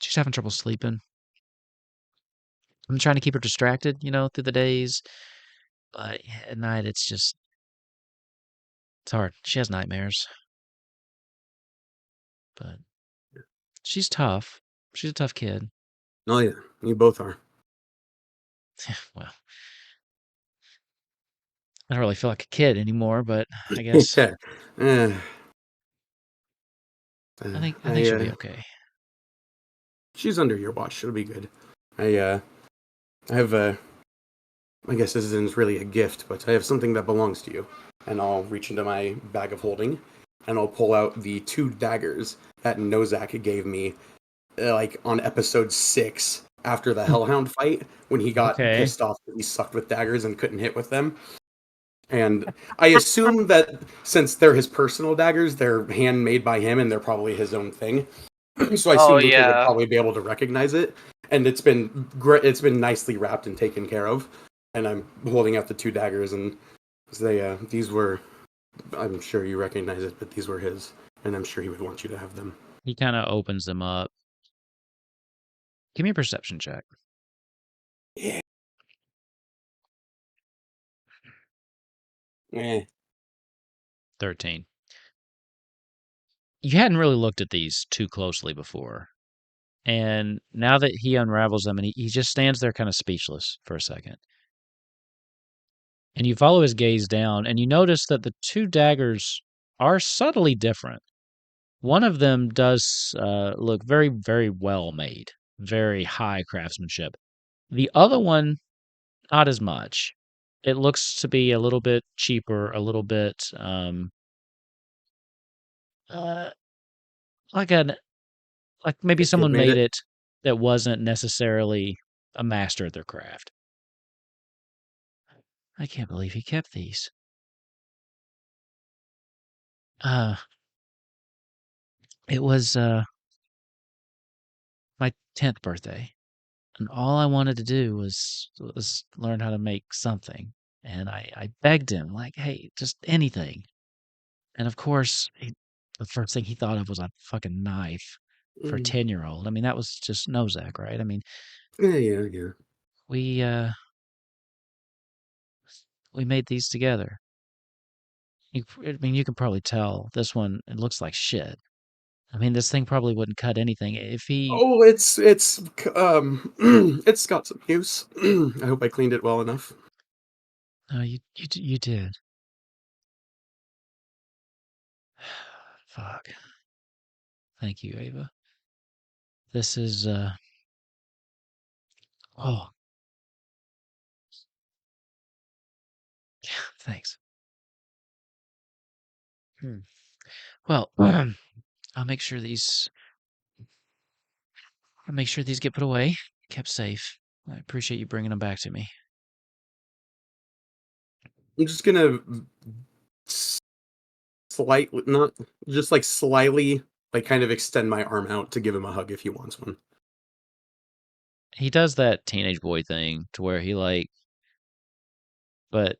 Speaker 1: She's having trouble sleeping. I'm trying to keep her distracted, through the days. But at night, it's hard. She has nightmares. But she's tough. She's a tough kid.
Speaker 5: oh yeah, you both are.
Speaker 1: Well, I don't really feel like a kid anymore, but I guess
Speaker 5: Yeah. Uh,
Speaker 1: I think she'll be okay.
Speaker 5: she's under your watch. It'll be good. I have I guess this isn't really a gift, but I have something that belongs to you. And I'll reach into my bag of holding, and I'll pull out the 2 daggers that Nozak gave me, like on episode 6 after the Hellhound fight, when he got
Speaker 1: Okay.
Speaker 5: pissed off that he sucked with daggers and couldn't hit with them. And I assume that since they're his personal daggers, they're handmade by him and they're probably his own thing. So I
Speaker 4: Oh
Speaker 5: assume Luca would
Speaker 4: yeah.
Speaker 5: probably be able to recognize it. And it's been great. It's been nicely wrapped and taken care of. And I'm holding out the 2 daggers, and these were. I'm sure you recognize it, but these were his, and I'm sure he would want you to have them.
Speaker 1: He kind of opens them up. Give me a perception check.
Speaker 5: Yeah. Eh.
Speaker 1: 13. You hadn't really looked at these too closely before. And now that he unravels them and he just stands there kind of speechless for a second. And you follow his gaze down and you notice that the 2 daggers are subtly different. One of them does look very, very well made, very high craftsmanship. The other one, not as much. It looks to be a little bit cheaper, a little bit uh, like maybe
Speaker 5: A kid
Speaker 1: someone
Speaker 5: made
Speaker 1: made
Speaker 5: it.
Speaker 1: it that wasn't necessarily a master at their craft. I can't believe he kept these. Uh, it was my 10th birthday, and all I wanted to do was learn how to make something. And I begged him, like, hey, just anything. And of course, the first thing he thought of was a fucking knife for a
Speaker 5: Mm.
Speaker 1: 10-year-old. I mean, that was just Nozak, right? I mean,
Speaker 5: Yeah.
Speaker 1: we uh we made these together. I mean, you can probably tell this one, it looks like shit. I mean, this thing probably wouldn't cut anything if he.
Speaker 5: Oh, it's got some use. I hope I cleaned it well enough.
Speaker 1: No, you did. Fuck. Thank you, Ava. This is oh, thanks. Well, I'll make sure these get put away, kept safe. I appreciate you bringing them back to me.
Speaker 5: I'm just gonna slightly, not just like slightly, like kind of extend my arm out to give him a hug if he wants one.
Speaker 1: He does that teenage boy thing to where he and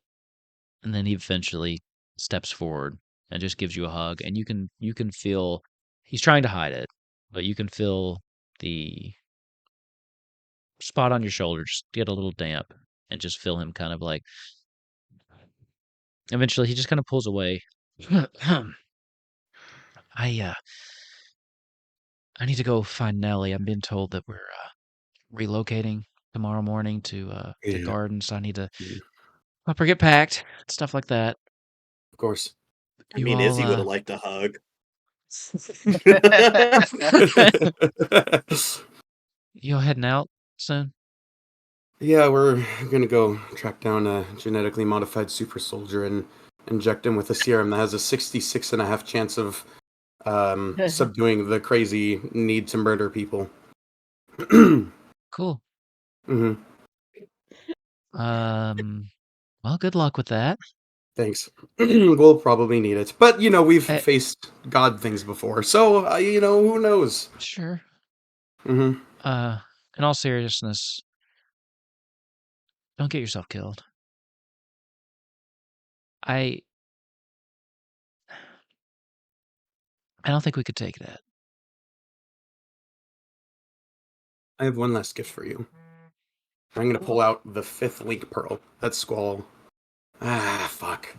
Speaker 1: then he eventually steps forward and just gives you a hug, and you can feel he's trying to hide it, but you can feel the spot on your shoulder just get a little damp, and just feel him kind of like. Eventually, he just kind of pulls away. I need to go find Nellie. I'm being told that we're relocating tomorrow morning to
Speaker 5: Yeah.
Speaker 1: Garden, so I need to
Speaker 5: Yeah.
Speaker 1: help her get packed, stuff like that.
Speaker 5: Of course.
Speaker 2: I mean, Izzy would have liked a hug.
Speaker 1: You all heading out soon?
Speaker 5: Yeah, we're gonna go track down a genetically modified super soldier and inject him with a serum that has a 66.5% chance of subduing the crazy need to murder people.
Speaker 1: Cool.
Speaker 5: Mm-hmm.
Speaker 1: Well, good luck with that.
Speaker 5: Thanks. We'll probably need it, but we've faced God things before, so who knows?
Speaker 1: Sure.
Speaker 5: Mm-hmm.
Speaker 1: In all seriousness, don't get yourself killed. I don't think we could take that.
Speaker 5: I have one last gift for you. I'm gonna pull out the 5th link pearl. That's Squall. Fuck.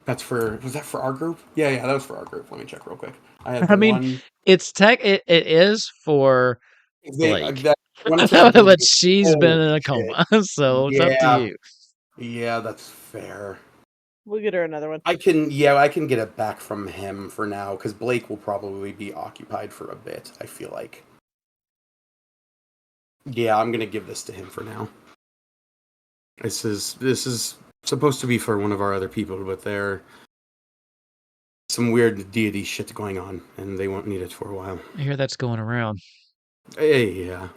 Speaker 5: Was that for our group? Yeah, that was for our group. Let me check real quick.
Speaker 1: I mean, it's it is for Blake. But she's been in a coma, so it's up to you.
Speaker 5: Yeah, that's fair.
Speaker 3: We'll get her another one.
Speaker 5: I can get it back from him for now, because Blake will probably be occupied for a bit, I feel like. Yeah, I'm gonna give this to him for now. This is supposed to be for one of our other people, but there's some weird deity shit going on, and they won't need it for a while.
Speaker 1: I hear that's going around.
Speaker 5: Yeah.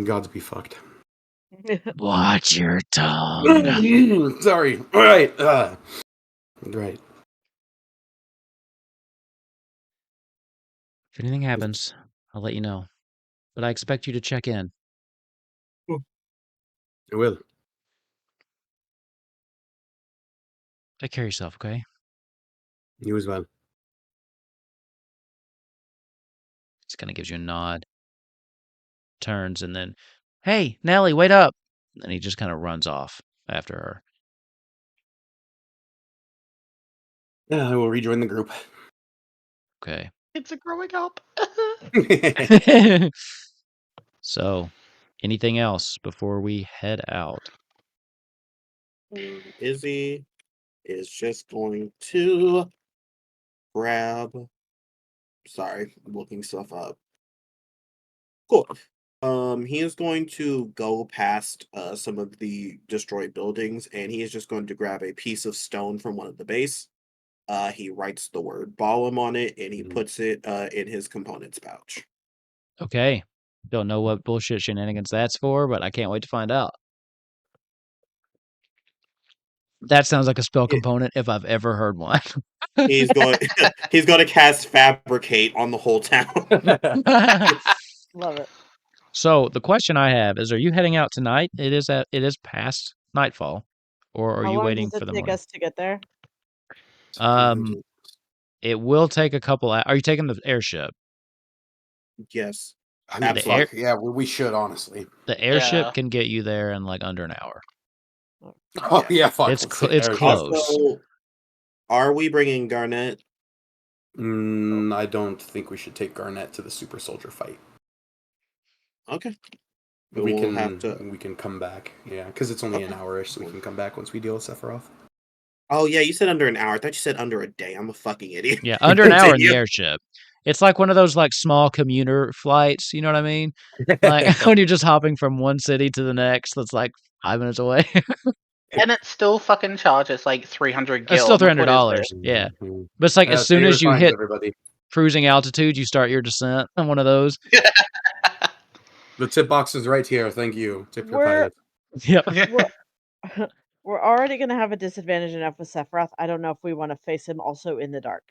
Speaker 5: Gods be fucked.
Speaker 1: Watch your tongue.
Speaker 5: Sorry. All right. Right.
Speaker 1: If anything happens, I'll let you know. But I expect you to check in.
Speaker 5: I will.
Speaker 1: Take care of yourself, okay?
Speaker 5: You as well.
Speaker 1: Just kind of gives you a nod. Turns and then, hey, Nellie, wait up. And he just kind of runs off after her.
Speaker 5: Yeah, I will rejoin the group.
Speaker 1: Okay.
Speaker 4: It's a growing up.
Speaker 1: So, anything else before we head out?
Speaker 2: Izzy is just going to grab. Sorry, I'm looking stuff up. Cool. He is going to go past some of the destroyed buildings, and he is just going to grab a piece of stone from one of the base. He writes the word Balam on it, and he puts it in his components pouch.
Speaker 1: Okay. Don't know what bullshit shenanigans that's for, but I can't wait to find out. That sounds like a spell component if I've ever heard one.
Speaker 2: He's going to cast Fabricate on the whole town.
Speaker 3: Love it.
Speaker 1: So the question I have is: are you heading out tonight? It is past nightfall, or are you waiting for the morning?
Speaker 3: How long does it take us to get there?
Speaker 1: It will take a couple. Are you taking the airship?
Speaker 2: Yes,
Speaker 5: I mean,
Speaker 2: absolutely.
Speaker 5: Yeah, we should honestly.
Speaker 1: The airship can get you there in like under an hour.
Speaker 5: Oh yeah, fuck.
Speaker 1: It's close.
Speaker 2: Also, are we bringing Garnet?
Speaker 5: I don't think we should take Garnet to the super soldier fight.
Speaker 2: Okay.
Speaker 5: We can come back. Yeah, because it's only an hour-ish, so we can come back once we deal with Sephiroth.
Speaker 2: Oh yeah, you said under an hour. I thought you said under a day. I'm a fucking idiot.
Speaker 1: Yeah, under an hour in the airship. It's like one of those like small commuter flights. You know what I mean? Like when you're just hopping from one city to the next. That's like 5 minutes away.
Speaker 4: And it still fucking charges like 300
Speaker 1: It's
Speaker 4: gil.
Speaker 1: still
Speaker 4: I'm like, what is
Speaker 1: $300.
Speaker 4: this?
Speaker 1: Yeah.
Speaker 5: Mhm.
Speaker 1: But it's like as soon
Speaker 5: Save
Speaker 1: as
Speaker 5: it
Speaker 1: you
Speaker 5: finds
Speaker 1: hit
Speaker 5: everybody.
Speaker 1: cruising altitude, you start your descent on one of those.
Speaker 5: The tip box is right here. Thank you. Tip your
Speaker 3: We're
Speaker 5: pilot.
Speaker 1: Yep.
Speaker 3: we're we're already gonna have a disadvantage enough with Sephiroth. I don't know if we want to face him also in the dark.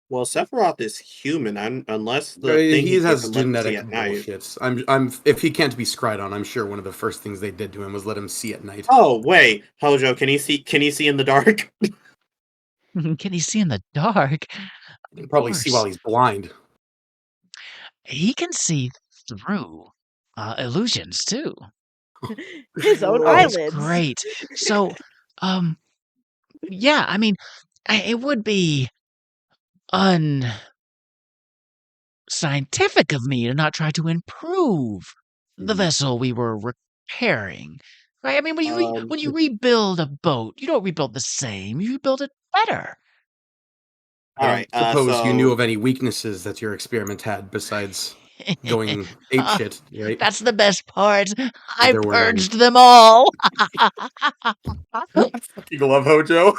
Speaker 2: Well, Sephiroth is human, unless the thing
Speaker 5: He
Speaker 2: he gave
Speaker 5: has
Speaker 2: him let him see
Speaker 5: genetic
Speaker 2: at night.
Speaker 5: bullshits. I'm. If he can't be scryed on, I'm sure one of the first things they did to him was let him see at night.
Speaker 2: Oh wait, Hojo, can he see? Can he see in the dark?
Speaker 1: Can he see in the dark?
Speaker 5: He can probably see while he's blind.
Speaker 1: He can see through illusions too.
Speaker 3: His own
Speaker 5: Oh,
Speaker 1: That's
Speaker 3: eyelids.
Speaker 1: great. So, yeah, I mean, it would be unscientific of me to not try to improve the vessel we were repairing. Right? I mean, when you rebuild a boat, you don't rebuild the same. You rebuild it better.
Speaker 5: I don't
Speaker 2: Alright,
Speaker 5: suppose you
Speaker 2: so-
Speaker 5: knew of any weaknesses that your experiment had besides going apeshit, right?
Speaker 1: That's the best part. I
Speaker 5: there were none.
Speaker 1: purged them all.
Speaker 5: I fucking love Hojo.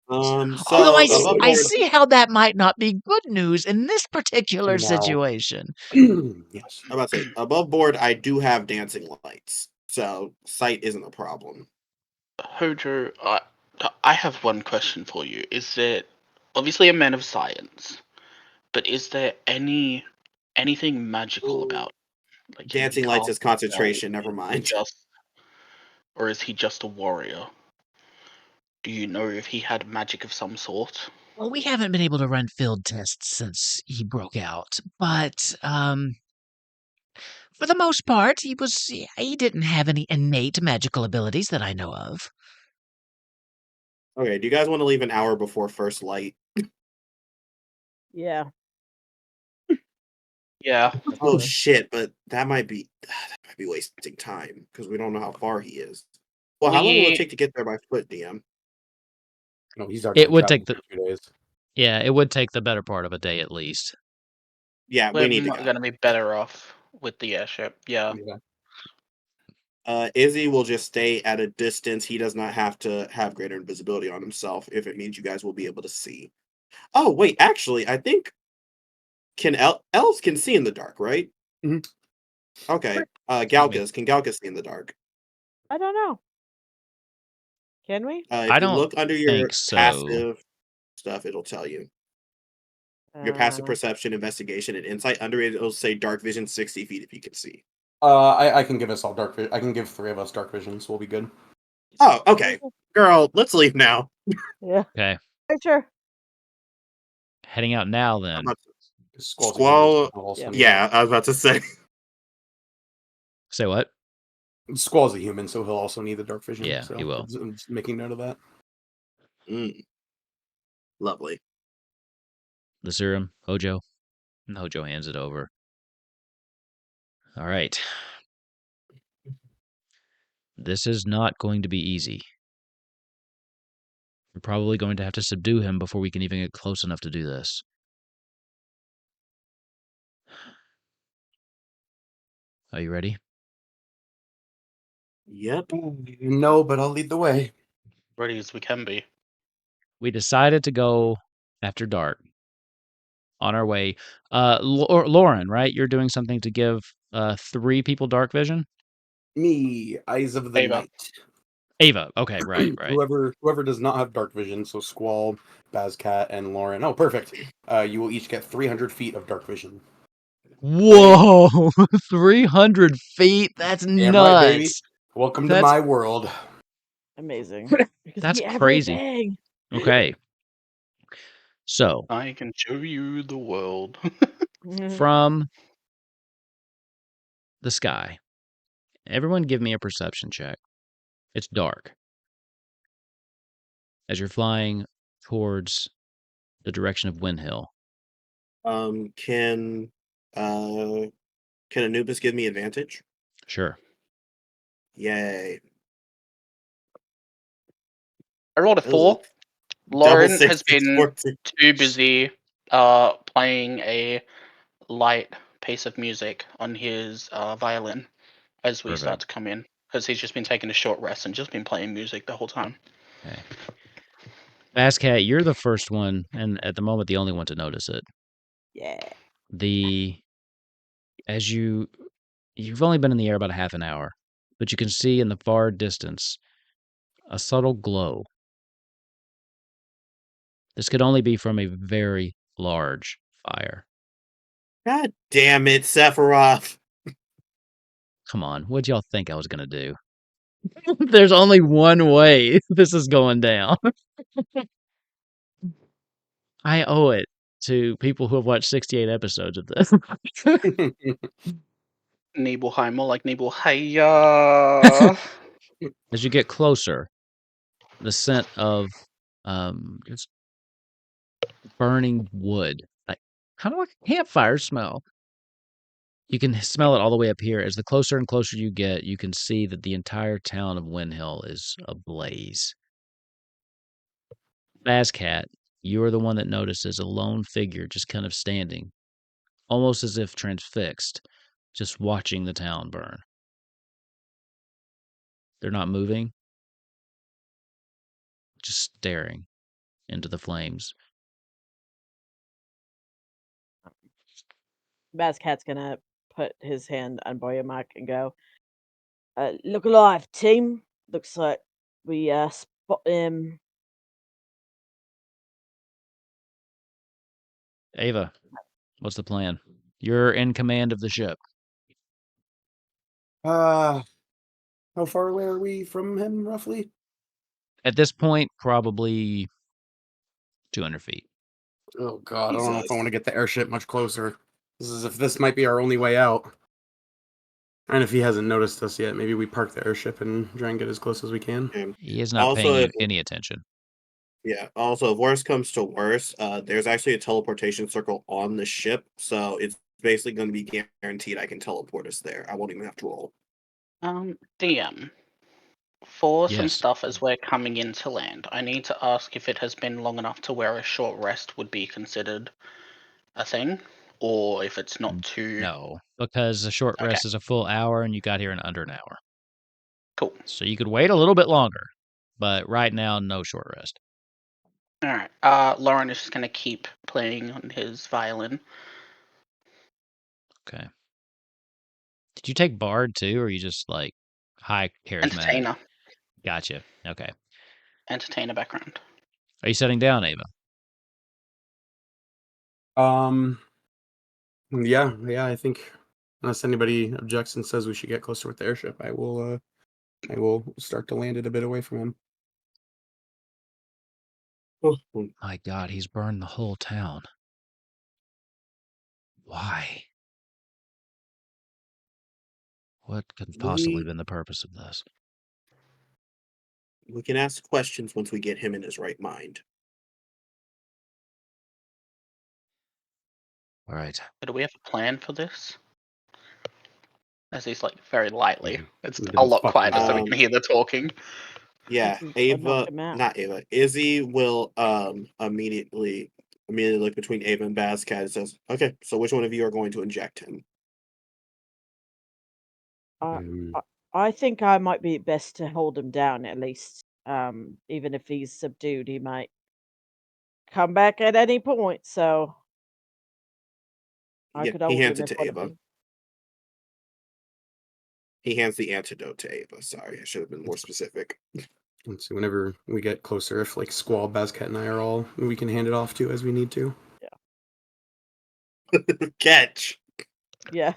Speaker 2: So
Speaker 1: Although I
Speaker 2: above
Speaker 1: I
Speaker 2: board,
Speaker 1: see how that might not be good news in this particular
Speaker 5: No.
Speaker 1: situation.
Speaker 5: Yes.
Speaker 2: I'm about to say above board, I do have dancing lights, so sight isn't a problem.
Speaker 4: Hojo, I have one question for you. Is there obviously a man of science, but is there anything magical about like can he
Speaker 2: Dancing lights
Speaker 4: cast
Speaker 2: is
Speaker 4: spells?
Speaker 2: concentration. Never
Speaker 4: Is he
Speaker 2: mind.
Speaker 4: or is he just a warrior? Do you know if he had magic of some sort?
Speaker 1: Well, we haven't been able to run field tests since he broke out, but for the most part, he didn't have any innate magical abilities that I know of.
Speaker 2: Okay, do you guys want to leave an hour before first light?
Speaker 3: Yeah.
Speaker 4: Yeah.
Speaker 2: Oh shit! But that might be wasting time because we don't know how far he is. Well, how long will it take to get there by foot, DM?
Speaker 5: No, he's already
Speaker 1: It
Speaker 5: been
Speaker 1: would
Speaker 5: traveling
Speaker 1: take
Speaker 5: for 2 days.
Speaker 1: Yeah, it would take the better part of a day at least.
Speaker 2: Yeah, we
Speaker 4: We're
Speaker 2: need to go.
Speaker 4: gonna be better off with the airship. Yeah.
Speaker 2: Izzy will just stay at a distance. He does not have to have greater invisibility on himself if it means you guys will be able to see. Oh wait, actually, I think elves can see in the dark, right?
Speaker 5: Mhm.
Speaker 2: Okay. Galkas can Galkas see in the dark?
Speaker 3: I don't know. Can we?
Speaker 1: I
Speaker 2: If you
Speaker 1: don't
Speaker 2: look under your
Speaker 1: think so.
Speaker 2: passive stuff, it'll tell you. Your passive
Speaker 3: Uh,
Speaker 2: perception, investigation, and insight. Under it, it'll say dark vision 60 feet if you can see.
Speaker 5: I can give us all dark vision. I can give 3 of us dark vision, so we'll be good.
Speaker 2: Oh, okay. Girl, let's leave now.
Speaker 3: Yeah.
Speaker 1: Okay,
Speaker 3: Sure.
Speaker 1: heading out now then.
Speaker 5: Squall's a
Speaker 2: Squall.
Speaker 5: human, so he'll also need
Speaker 2: Yeah, I was about to say.
Speaker 1: Say what?
Speaker 5: Squall's a human, so he'll also need the dark vision.
Speaker 1: Yeah,
Speaker 5: so
Speaker 1: he will.
Speaker 5: I'm just making note of that.
Speaker 2: Lovely.
Speaker 1: The serum, Hojo. And Hojo hands it over. All right. This is not going to be easy. We're probably going to have to subdue him before we can even get close enough to do this. Are you ready?
Speaker 2: Yep.
Speaker 5: No, but I'll lead the way.
Speaker 4: Ready as we can be.
Speaker 1: We decided to go after dark. On our way. Lauren, right? You're doing something to give 3 people dark vision?
Speaker 5: Me, Eyes of the
Speaker 4: Ava.
Speaker 5: Night.
Speaker 1: Ava. Okay, right.
Speaker 5: Whoever does not have dark vision, so Squall, Bazcat, and Lauren. Oh, perfect. You will each get 300 feet of dark vision.
Speaker 1: Whoa! 300 feet? That's
Speaker 5: Damn right, baby.
Speaker 1: nuts.
Speaker 5: Welcome to
Speaker 1: That's-
Speaker 5: my world.
Speaker 3: Amazing.
Speaker 1: That's crazy.
Speaker 3: Everything.
Speaker 1: Okay. So,
Speaker 4: I can show you the world.
Speaker 1: from the sky, everyone give me a perception check. It's dark. As you're flying towards the direction of Windhill.
Speaker 2: Can Anubis give me advantage?
Speaker 1: Sure.
Speaker 2: Yay.
Speaker 4: I rolled a 4.
Speaker 2: Double
Speaker 4: Lauren
Speaker 2: 6,
Speaker 4: has been
Speaker 2: 14.
Speaker 4: too busy playing a light piece of music on his violin as we start to come in. because he's just been taking a short rest and just been playing music the whole time.
Speaker 1: Okay. Basscat, you're the first one, and at the moment the only one to notice it.
Speaker 3: Yeah.
Speaker 1: As you've only been in the air about a half an hour, but you can see in the far distance a subtle glow. This could only be from a very large fire.
Speaker 2: God damn it, Sephiroth.
Speaker 1: Come on, what'd y'all think I was gonna do? There's only one way this is going down. I owe it to people who have watched 68 episodes of this.
Speaker 4: Nibelheim, like Nibelheim.
Speaker 1: As you get closer, the scent of just burning wood, like kind of like a campfire smell. You can smell it all the way up here. As the closer and closer you get, you can see that the entire town of Windhill is ablaze. Bazcat, you are the one that notices a lone figure just kind of standing, almost as if transfixed, just watching the town burn. They're not moving, just staring into the flames.
Speaker 3: Bazcat's gonna put his hand on Boyamak and go, look alive, team. Looks like we spot him.
Speaker 1: Ava, what's the plan? You're in command of the ship.
Speaker 5: How far away are we from him, roughly?
Speaker 1: At this point, probably 200 feet.
Speaker 5: Oh god, I don't know if I
Speaker 2: Jesus.
Speaker 5: want to get the airship much closer. This might be our only way out. And if he hasn't noticed us yet, maybe we park the airship and try and get as close as we can.
Speaker 2: And
Speaker 1: He is not
Speaker 2: also,
Speaker 1: paying you
Speaker 2: if,
Speaker 1: any attention.
Speaker 2: yeah. Also, if worse comes to worse, there's actually a teleportation circle on the ship, so it's basically going to be guaranteed I can teleport us there. I won't even have to roll.
Speaker 4: DM. For some
Speaker 1: Yes.
Speaker 4: stuff as we're coming into land, I need to ask if it has been long enough to where a short rest would be considered a thing, or if it's not too.
Speaker 1: No, because a short
Speaker 4: Okay.
Speaker 1: rest is a full hour and you got here in under an hour.
Speaker 4: Cool.
Speaker 1: So you could wait a little bit longer, but right now, no short rest.
Speaker 4: All right. Lauren is just gonna keep playing on his violin.
Speaker 1: Okay. Did you take Bard too, or are you just like high charismatic? Gotcha. Okay.
Speaker 4: Entertainer background.
Speaker 1: Are you setting down, Ava?
Speaker 5: Yeah, I think unless anybody objects and says we should get closer with the airship, I will start to land it a bit away from him.
Speaker 1: My God, he's burned the whole town. Why? What could have possibly been the purpose of this?
Speaker 2: We can ask questions once we get him in his right mind.
Speaker 1: All right.
Speaker 4: Do we have a plan for this? As he's like very lightly. It's
Speaker 5: We've
Speaker 4: a
Speaker 5: been
Speaker 4: lot
Speaker 5: fucking
Speaker 4: quieter so we
Speaker 2: around.
Speaker 4: can hear the talking.
Speaker 2: Yeah, Ava, not Ava. Izzy will immediately look between Ava and Bazcat and says, "Okay, so which one of you are going to inject him?"
Speaker 3: I think I might be best to hold him down at least. Even if he's subdued, he might come back at any point. So I
Speaker 2: Yeah,
Speaker 3: could
Speaker 2: he
Speaker 3: hold
Speaker 2: hands
Speaker 3: him
Speaker 2: it
Speaker 3: in
Speaker 2: to
Speaker 3: front of
Speaker 2: Ava.
Speaker 3: him.
Speaker 2: He hands the antidote to Ava. Sorry, I should have been more specific.
Speaker 5: Let's see, whenever we get closer, if like Squall, Bazcat, and I are all, we can hand it off to as we need to.
Speaker 2: Catch.
Speaker 3: Yeah.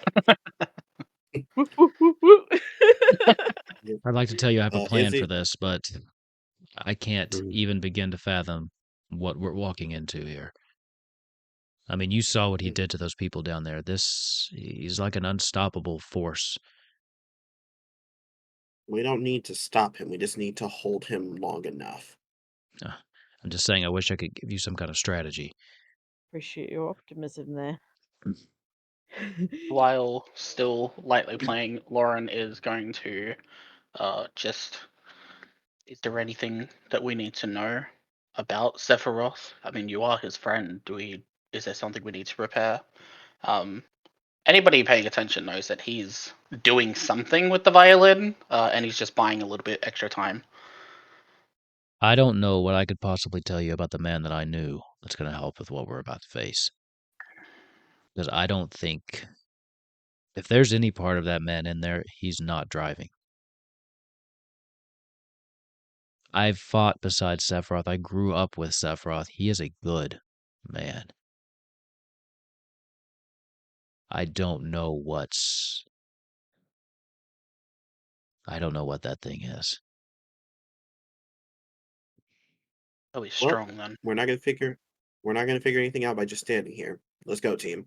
Speaker 1: I'd like to tell you I have a plan
Speaker 2: Izzy,
Speaker 1: for this, but I can't
Speaker 5: Mhm.
Speaker 1: even begin to fathom what we're walking into here. I mean, you saw what he did to those people down there. He's like an unstoppable force.
Speaker 2: we don't need to stop him. We just need to hold him long enough.
Speaker 1: I'm just saying, I wish I could give you some kind of strategy.
Speaker 3: Appreciate your optimism there.
Speaker 4: While still lightly playing, Lauren is going to just. Is there anything that we need to know about Sephiroth? I mean, you are his friend. Is there something we need to prepare? Anybody paying attention knows that he's doing something with the violin, and he's just buying a little bit extra time.
Speaker 1: I don't know what I could possibly tell you about the man that I knew that's going to help with what we're about to face. Because I don't think, if there's any part of that man in there, he's not driving. I've fought beside Sephiroth. I grew up with Sephiroth. He is a good man. I don't know what that thing is.
Speaker 4: Oh, he's
Speaker 2: Well,
Speaker 4: strong then.
Speaker 2: we're not gonna figure anything out by just standing here. Let's go, team.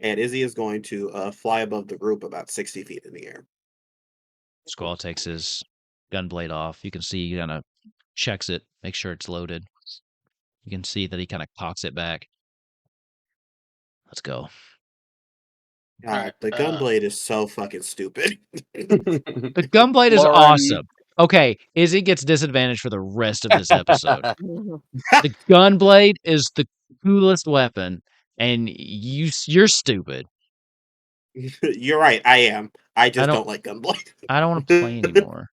Speaker 2: And Izzy is going to fly above the group about 60 feet in the air.
Speaker 1: Squall takes his gunblade off. You can see he kind of checks it, makes sure it's loaded. You can see that he kind of cocks it back. Let's go.
Speaker 2: God, the gunblade is so fucking stupid.
Speaker 1: The gunblade is
Speaker 4: Lauren-
Speaker 1: awesome. Okay, Izzy gets disadvantage for the rest of this episode. The gunblade is the coolest weapon, and you're stupid.
Speaker 2: You're right, I am. I just
Speaker 1: don't-
Speaker 2: don't like gunblade.
Speaker 1: I don't want to play anymore.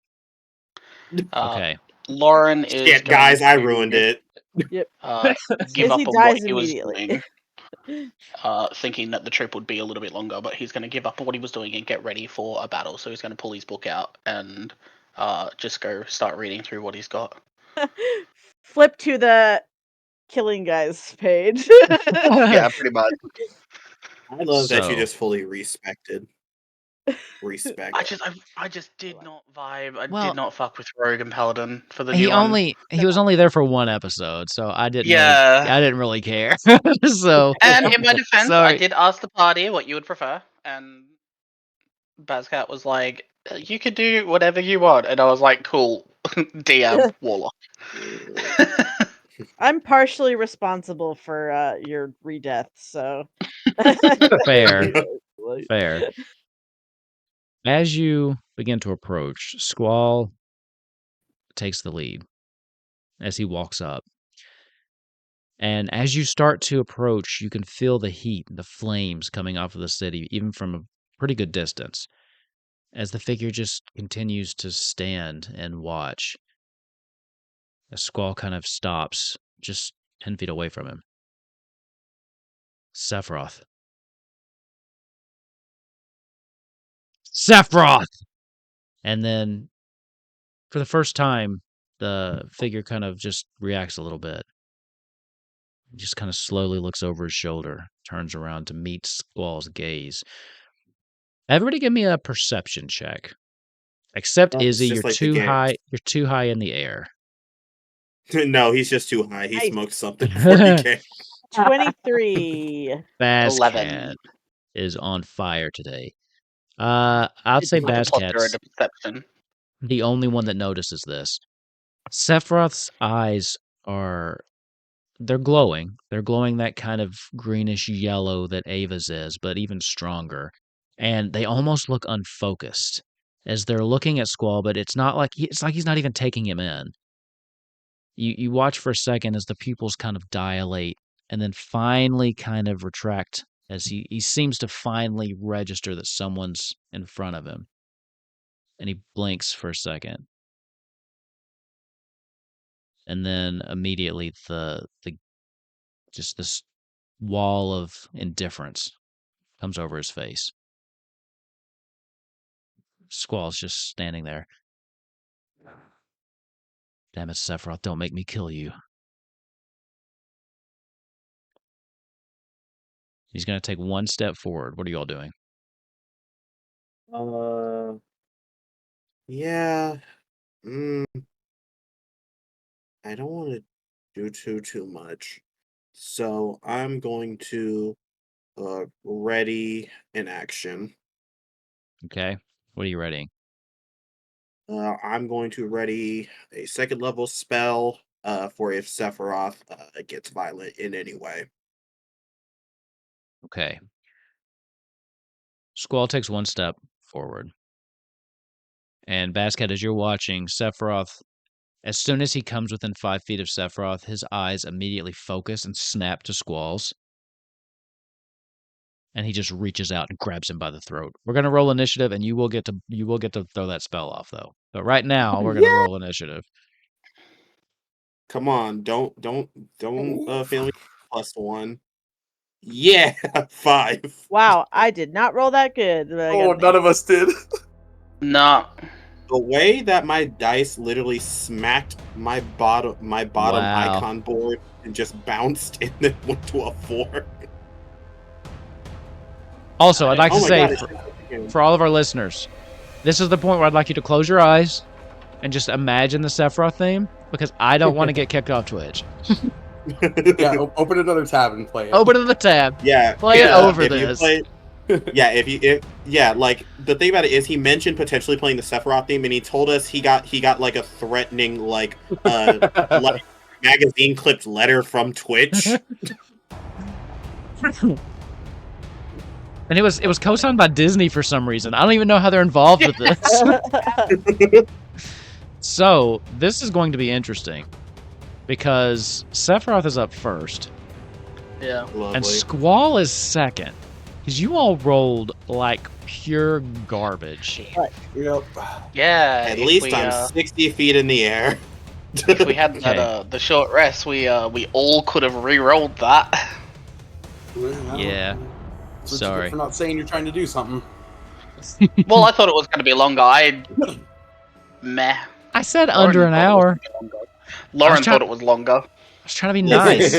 Speaker 1: Okay.
Speaker 4: Lauren is
Speaker 2: Shit,
Speaker 4: going
Speaker 2: guys, I
Speaker 4: to,
Speaker 2: ruined it.
Speaker 3: Yep.
Speaker 4: give up
Speaker 3: Izzy
Speaker 4: on
Speaker 3: dies
Speaker 4: what he was
Speaker 3: immediately.
Speaker 4: doing, thinking that the trip would be a little bit longer, but he's going to give up on what he was doing and get ready for a battle. So he's going to pull his book out and just go start reading through what he's got.
Speaker 3: Flip to the killing guys page.
Speaker 4: Yeah, pretty much.
Speaker 2: I love that you
Speaker 1: So-
Speaker 2: just fully respected. Respect.
Speaker 4: I just did not vibe. I
Speaker 1: Well-
Speaker 4: did not fuck with Rogue and Paladin for the
Speaker 1: He
Speaker 4: new one.
Speaker 1: was only there for one episode, so I didn't
Speaker 4: Yeah.
Speaker 1: I didn't really care. So
Speaker 4: And in my defense, I
Speaker 1: Sorry.
Speaker 4: did ask the party what you would prefer, and Bazcat was like, "You could do whatever you want," and I was like, "Cool, DM Warlock."
Speaker 3: I'm partially responsible for your re-death, so
Speaker 1: Fair. Fair. As you begin to approach, Squall takes the lead as he walks up. And as you start to approach, you can feel the heat, the flames coming off of the city, even from a pretty good distance, as the figure just continues to stand and watch. As Squall kind of stops just 10 feet away from him. Sephiroth. Sephiroth! And then, for the first time, the figure kind of just reacts a little bit. He just kind of slowly looks over his shoulder, turns around to meet Squall's gaze. Everybody give me a perception check. Except
Speaker 2: Oh, it's
Speaker 1: Izzy,
Speaker 2: just
Speaker 1: you're
Speaker 2: like the
Speaker 1: too
Speaker 2: game.
Speaker 1: high. You're too high in the air.
Speaker 2: No, he's just too high. He
Speaker 3: Nice.
Speaker 2: smoked something before he came.
Speaker 3: 23.
Speaker 1: Bazcat
Speaker 4: 11.
Speaker 1: is on fire today. I'd say
Speaker 4: With the plus 0
Speaker 1: Bazcat's
Speaker 4: to perception.
Speaker 1: the only one that notices this. Sephiroth's eyes they're glowing. They're glowing that kind of greenish yellow that Ava's is, but even stronger. And they almost look unfocused as they're looking at Squall, but it's like he's not even taking him in. You watch for a second as the pupils kind of dilate and then finally kind of retract as he seems to finally register that someone's in front of him. And he blinks for a second. And then immediately just this wall of indifference comes over his face. Squall's just standing there. Damn it, Sephiroth, don't make me kill you. He's going to take one step forward. What are you all doing?
Speaker 2: Yeah. I don't want to do too much. So I'm going to ready in action.
Speaker 1: Okay. What are you readying?
Speaker 2: I'm going to ready a second level spell for if Sephiroth gets violent in any way.
Speaker 1: Okay. Squall takes one step forward. And Basket, as you're watching, Sephiroth, as soon as he comes within 5 feet of Sephiroth, his eyes immediately focus and snap to Squall's. and he just reaches out and grabs him by the throat. We're gonna roll initiative, and you will get to throw that spell off though. But right now, we're gonna roll initiative.
Speaker 2: Come on, don't fail me. +1. Yeah, 5.
Speaker 3: Wow, I did not roll that good. But I got an
Speaker 5: none of us did.
Speaker 4: No.
Speaker 2: The way that my dice literally smacked my bottom
Speaker 1: Wow.
Speaker 2: icon board and just bounced and then went to a 4.
Speaker 1: Also, I'd like
Speaker 2: Oh
Speaker 1: to
Speaker 2: my
Speaker 1: say
Speaker 2: God,
Speaker 1: for all of our listeners, this is the point where I'd like you to close your eyes and just imagine the Sephiroth theme, because I don't want to get kicked off Twitch.
Speaker 5: Yeah, open another tab and play it.
Speaker 1: Open the tab.
Speaker 2: Yeah,
Speaker 1: Play it over
Speaker 2: if
Speaker 1: this.
Speaker 2: You play, like the thing about it is he mentioned potentially playing the Sephiroth theme, and he told us he got like a threatening like magazine clipped letter from Twitch.
Speaker 1: And it was co-signed by Disney for some reason. I don't even know how they're involved with this. So this is going to be interesting because Sephiroth is up first.
Speaker 4: Yeah.
Speaker 2: Lovely.
Speaker 1: And Squall is second. Because you all rolled like pure garbage.
Speaker 5: Yep.
Speaker 4: Yeah.
Speaker 2: At
Speaker 4: if
Speaker 2: least
Speaker 4: we,
Speaker 2: I'm 60 feet in the air.
Speaker 4: if we had
Speaker 1: Okay.
Speaker 4: that the short rest, we all could have re-rolled that.
Speaker 1: Yeah.
Speaker 5: So
Speaker 1: Sorry.
Speaker 5: for not saying you're trying to do something.
Speaker 4: Well, I thought it was going to be longer. Meh.
Speaker 1: I said
Speaker 4: Lauren
Speaker 1: under an
Speaker 4: thought it was
Speaker 1: hour.
Speaker 4: gonna be longer. Lauren
Speaker 1: try-
Speaker 4: thought it was longer.
Speaker 1: I was trying to be nice.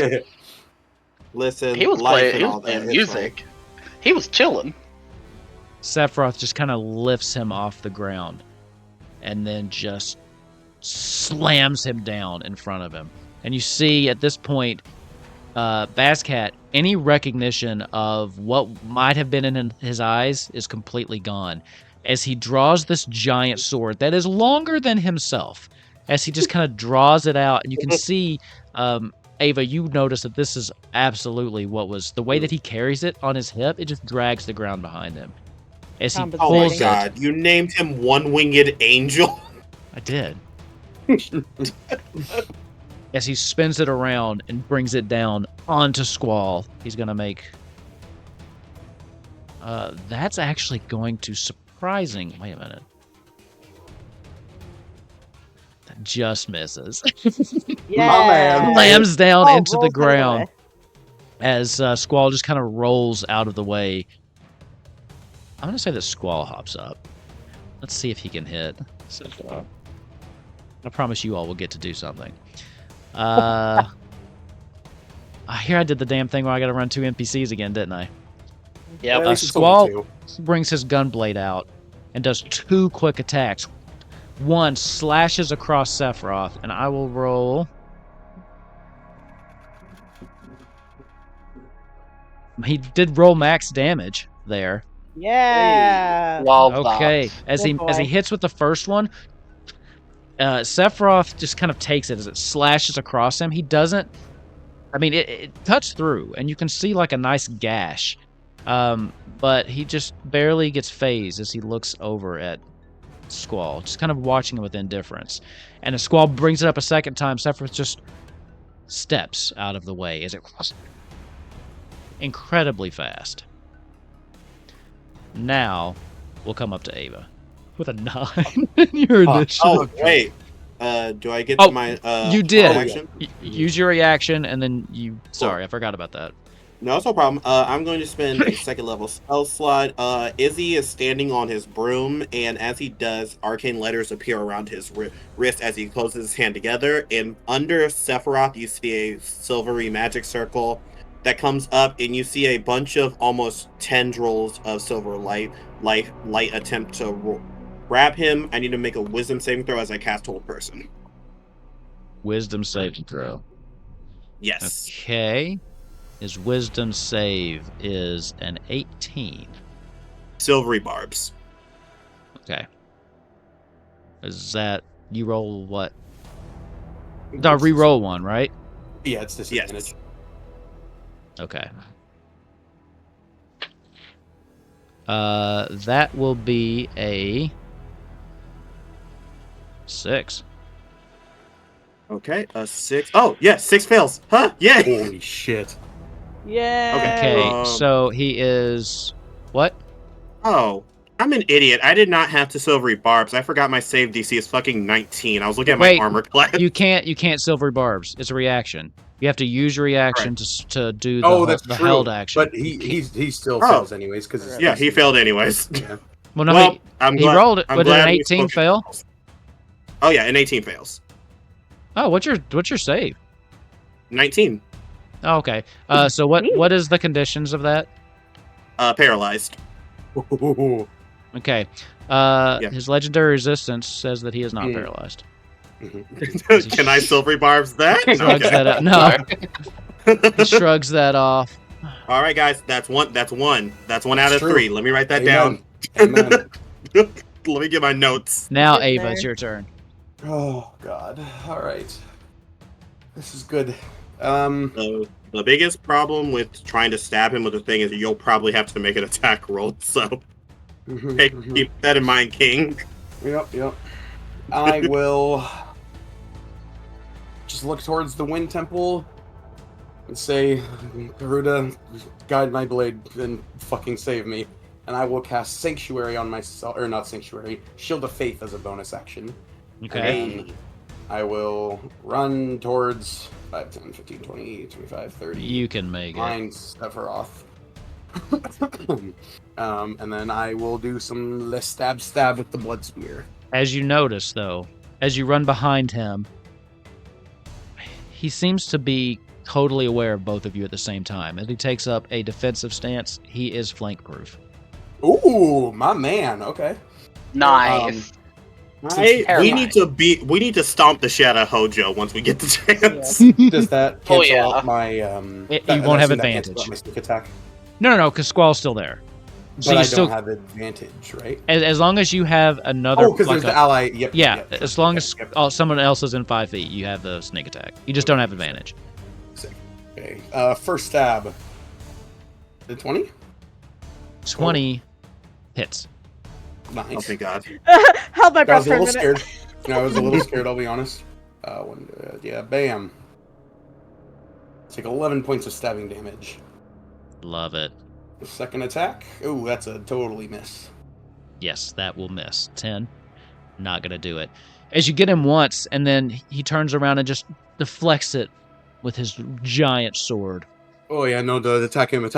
Speaker 2: Listen,
Speaker 4: He was
Speaker 2: life and
Speaker 4: playing. He was
Speaker 2: all that.
Speaker 4: playing
Speaker 2: it's
Speaker 4: music. He was chilling.
Speaker 1: Sephiroth just kind of lifts him off the ground and then just slams him down in front of him. And you see at this point, Bascat, any recognition of what might have been in his eyes is completely gone as he draws this giant sword that is longer than himself, as he just kind of draws it out. And you can see, Ava, you notice that this is absolutely what was the way that he carries it on his hip. It just drags the ground behind him as he
Speaker 3: Oh my
Speaker 2: Oh my
Speaker 1: pulls it.
Speaker 2: God, you named him One-Winged Angel.
Speaker 1: I did. As he spins it around and brings it down onto Squall, he's going to make... that's actually going to surprising... Wait a minute. That just misses.
Speaker 3: Yeah.
Speaker 5: My man.
Speaker 1: Slams down
Speaker 3: Oh,
Speaker 1: into the
Speaker 3: rolls out of the way.
Speaker 1: ground as Squall just kind of rolls out of the way. I'm going to say that Squall hops up. Let's see if he can hit. I promise you all will get to do something. Here I did the damn thing where I got to run 2 NPCs again, didn't I?
Speaker 4: Yep.
Speaker 5: At least it's
Speaker 1: Squall
Speaker 5: only 2.
Speaker 1: brings his gun blade out and does 2 quick attacks. One slashes across Sephiroth, and I will roll. He did roll max damage there.
Speaker 3: Yeah.
Speaker 4: Love
Speaker 1: Okay,
Speaker 4: that.
Speaker 1: as
Speaker 3: Good
Speaker 1: he
Speaker 3: boy.
Speaker 1: hits with the first one, Sephiroth just kind of takes it as it slashes across him. He doesn't. I mean, it cuts through, and you can see like a nice gash, but he just barely gets phased as he looks over at Squall, just kind of watching him with indifference. And as Squall brings it up a second time, Sephiroth just steps out of the way as it incredibly fast. Now we'll come up to Ava with a 9 in your initiative.
Speaker 2: Oh wait, do I get
Speaker 1: Oh,
Speaker 2: my
Speaker 1: you did.
Speaker 2: reaction?
Speaker 1: Use your reaction, and then you. Sorry, I forgot about that.
Speaker 2: No, it's no problem. I'm going to spend a second level spell slot. Izzy is standing on his broom, and as he does, arcane letters appear around his wrist as he closes his hand together. And under Sephiroth, you see a silvery magic circle that comes up, and you see a bunch of almost tendrils of silver light attempt to grab him. I need to make a wisdom saving throw as I cast Hold Person.
Speaker 1: Wisdom saving throw.
Speaker 2: Yes.
Speaker 1: Okay. His wisdom save is an 18.
Speaker 2: Silvery barbs.
Speaker 1: Okay. Is that you roll what? No, re-roll one, right?
Speaker 5: Yeah, it's disadvantage.
Speaker 2: Yes.
Speaker 1: Okay. That will be a 6.
Speaker 2: Okay, a 6. Oh, yeah, 6 fails. Huh? Yay!
Speaker 5: Holy shit.
Speaker 3: Yeah.
Speaker 1: Okay, so he is what?
Speaker 2: Oh, I'm an idiot. I did not have to silvery barbs. I forgot my save DC is fucking 19. I was looking at my
Speaker 1: Wait,
Speaker 2: armor class.
Speaker 1: You can't silvery barbs. It's a reaction. You have to use your reaction to do the
Speaker 5: true.
Speaker 1: held action.
Speaker 5: But he still fails anyways because
Speaker 2: Yeah, he failed anyways.
Speaker 5: Yeah.
Speaker 1: Well, no,
Speaker 2: Well, I'm
Speaker 1: he
Speaker 2: glad,
Speaker 1: rolled it.
Speaker 2: I'm
Speaker 1: But did an
Speaker 2: glad we
Speaker 1: 18
Speaker 2: spoke
Speaker 1: fail?
Speaker 2: about- Oh yeah, an 18 fails.
Speaker 1: Oh, what's your save?
Speaker 2: 19.
Speaker 1: Oh, okay. So what is the conditions of that?
Speaker 2: Paralyzed.
Speaker 1: Okay.
Speaker 2: Yeah.
Speaker 1: His legendary resistance says that he is not paralyzed.
Speaker 2: Can I silvery barbs that?
Speaker 1: Shrugs that out. No. He shrugs that off.
Speaker 2: All right, guys, that's one. That's one out of
Speaker 5: True.
Speaker 2: 3. Let me write that
Speaker 5: Amen.
Speaker 2: down.
Speaker 5: Amen.
Speaker 2: Let me get my notes.
Speaker 1: Now,
Speaker 3: Getting
Speaker 1: Ava,
Speaker 3: there.
Speaker 1: it's your turn.
Speaker 5: Oh God. All right. This is good.
Speaker 2: The biggest problem with trying to stab him with the thing is you'll probably have to make an attack roll. So keep that in mind, King.
Speaker 5: Yep. I will just look towards the wind temple and say, Garuda, guide my blade and fucking save me. And I will cast Sanctuary on myself, or not Sanctuary, Shield of Faith as a bonus action.
Speaker 1: Okay.
Speaker 5: And then I will run towards 5, 10, 15, 20, 25, 30.
Speaker 1: You can make it.
Speaker 5: Find Sephiroth. And then I will do some less stab with the blood spear.
Speaker 1: As you notice, though, as you run behind him, he seems to be totally aware of both of you at the same time. As he takes up a defensive stance, he is flank proof.
Speaker 5: Ooh, my man. Okay.
Speaker 4: Nice.
Speaker 2: We need to stomp the shit out of Hojo once we get the chance.
Speaker 5: Does that
Speaker 4: Oh,
Speaker 5: cancel
Speaker 4: yeah.
Speaker 5: out my
Speaker 1: You won't have advantage.
Speaker 5: my sneak attack?
Speaker 1: No, because Squall's still there.
Speaker 5: But
Speaker 1: So you
Speaker 5: I
Speaker 1: still,
Speaker 5: don't have advantage, right?
Speaker 1: as long as you have another,
Speaker 5: Oh, because there's the ally. Yep.
Speaker 1: yeah,
Speaker 5: yep,
Speaker 1: as long as
Speaker 5: yep.
Speaker 1: someone else is in 5 feet, you have the sneak attack. You just don't have advantage.
Speaker 5: Sick. Okay. First stab. The 20.
Speaker 1: 20 hits.
Speaker 5: Nice.
Speaker 2: Oh thank God.
Speaker 3: Held my
Speaker 5: I
Speaker 3: breath
Speaker 5: was a
Speaker 3: for a
Speaker 5: little
Speaker 3: minute.
Speaker 5: scared. No, I was a little scared. I'll be honest. Yeah. Bam. Take 11 points of stabbing damage.
Speaker 1: Love it.
Speaker 5: The second attack. Ooh, that's a totally miss.
Speaker 1: Yes, that will miss. 10. Not going to do it. As you get him once, and then he turns around and just deflects it with his giant sword.
Speaker 5: Oh yeah, no, attack him. And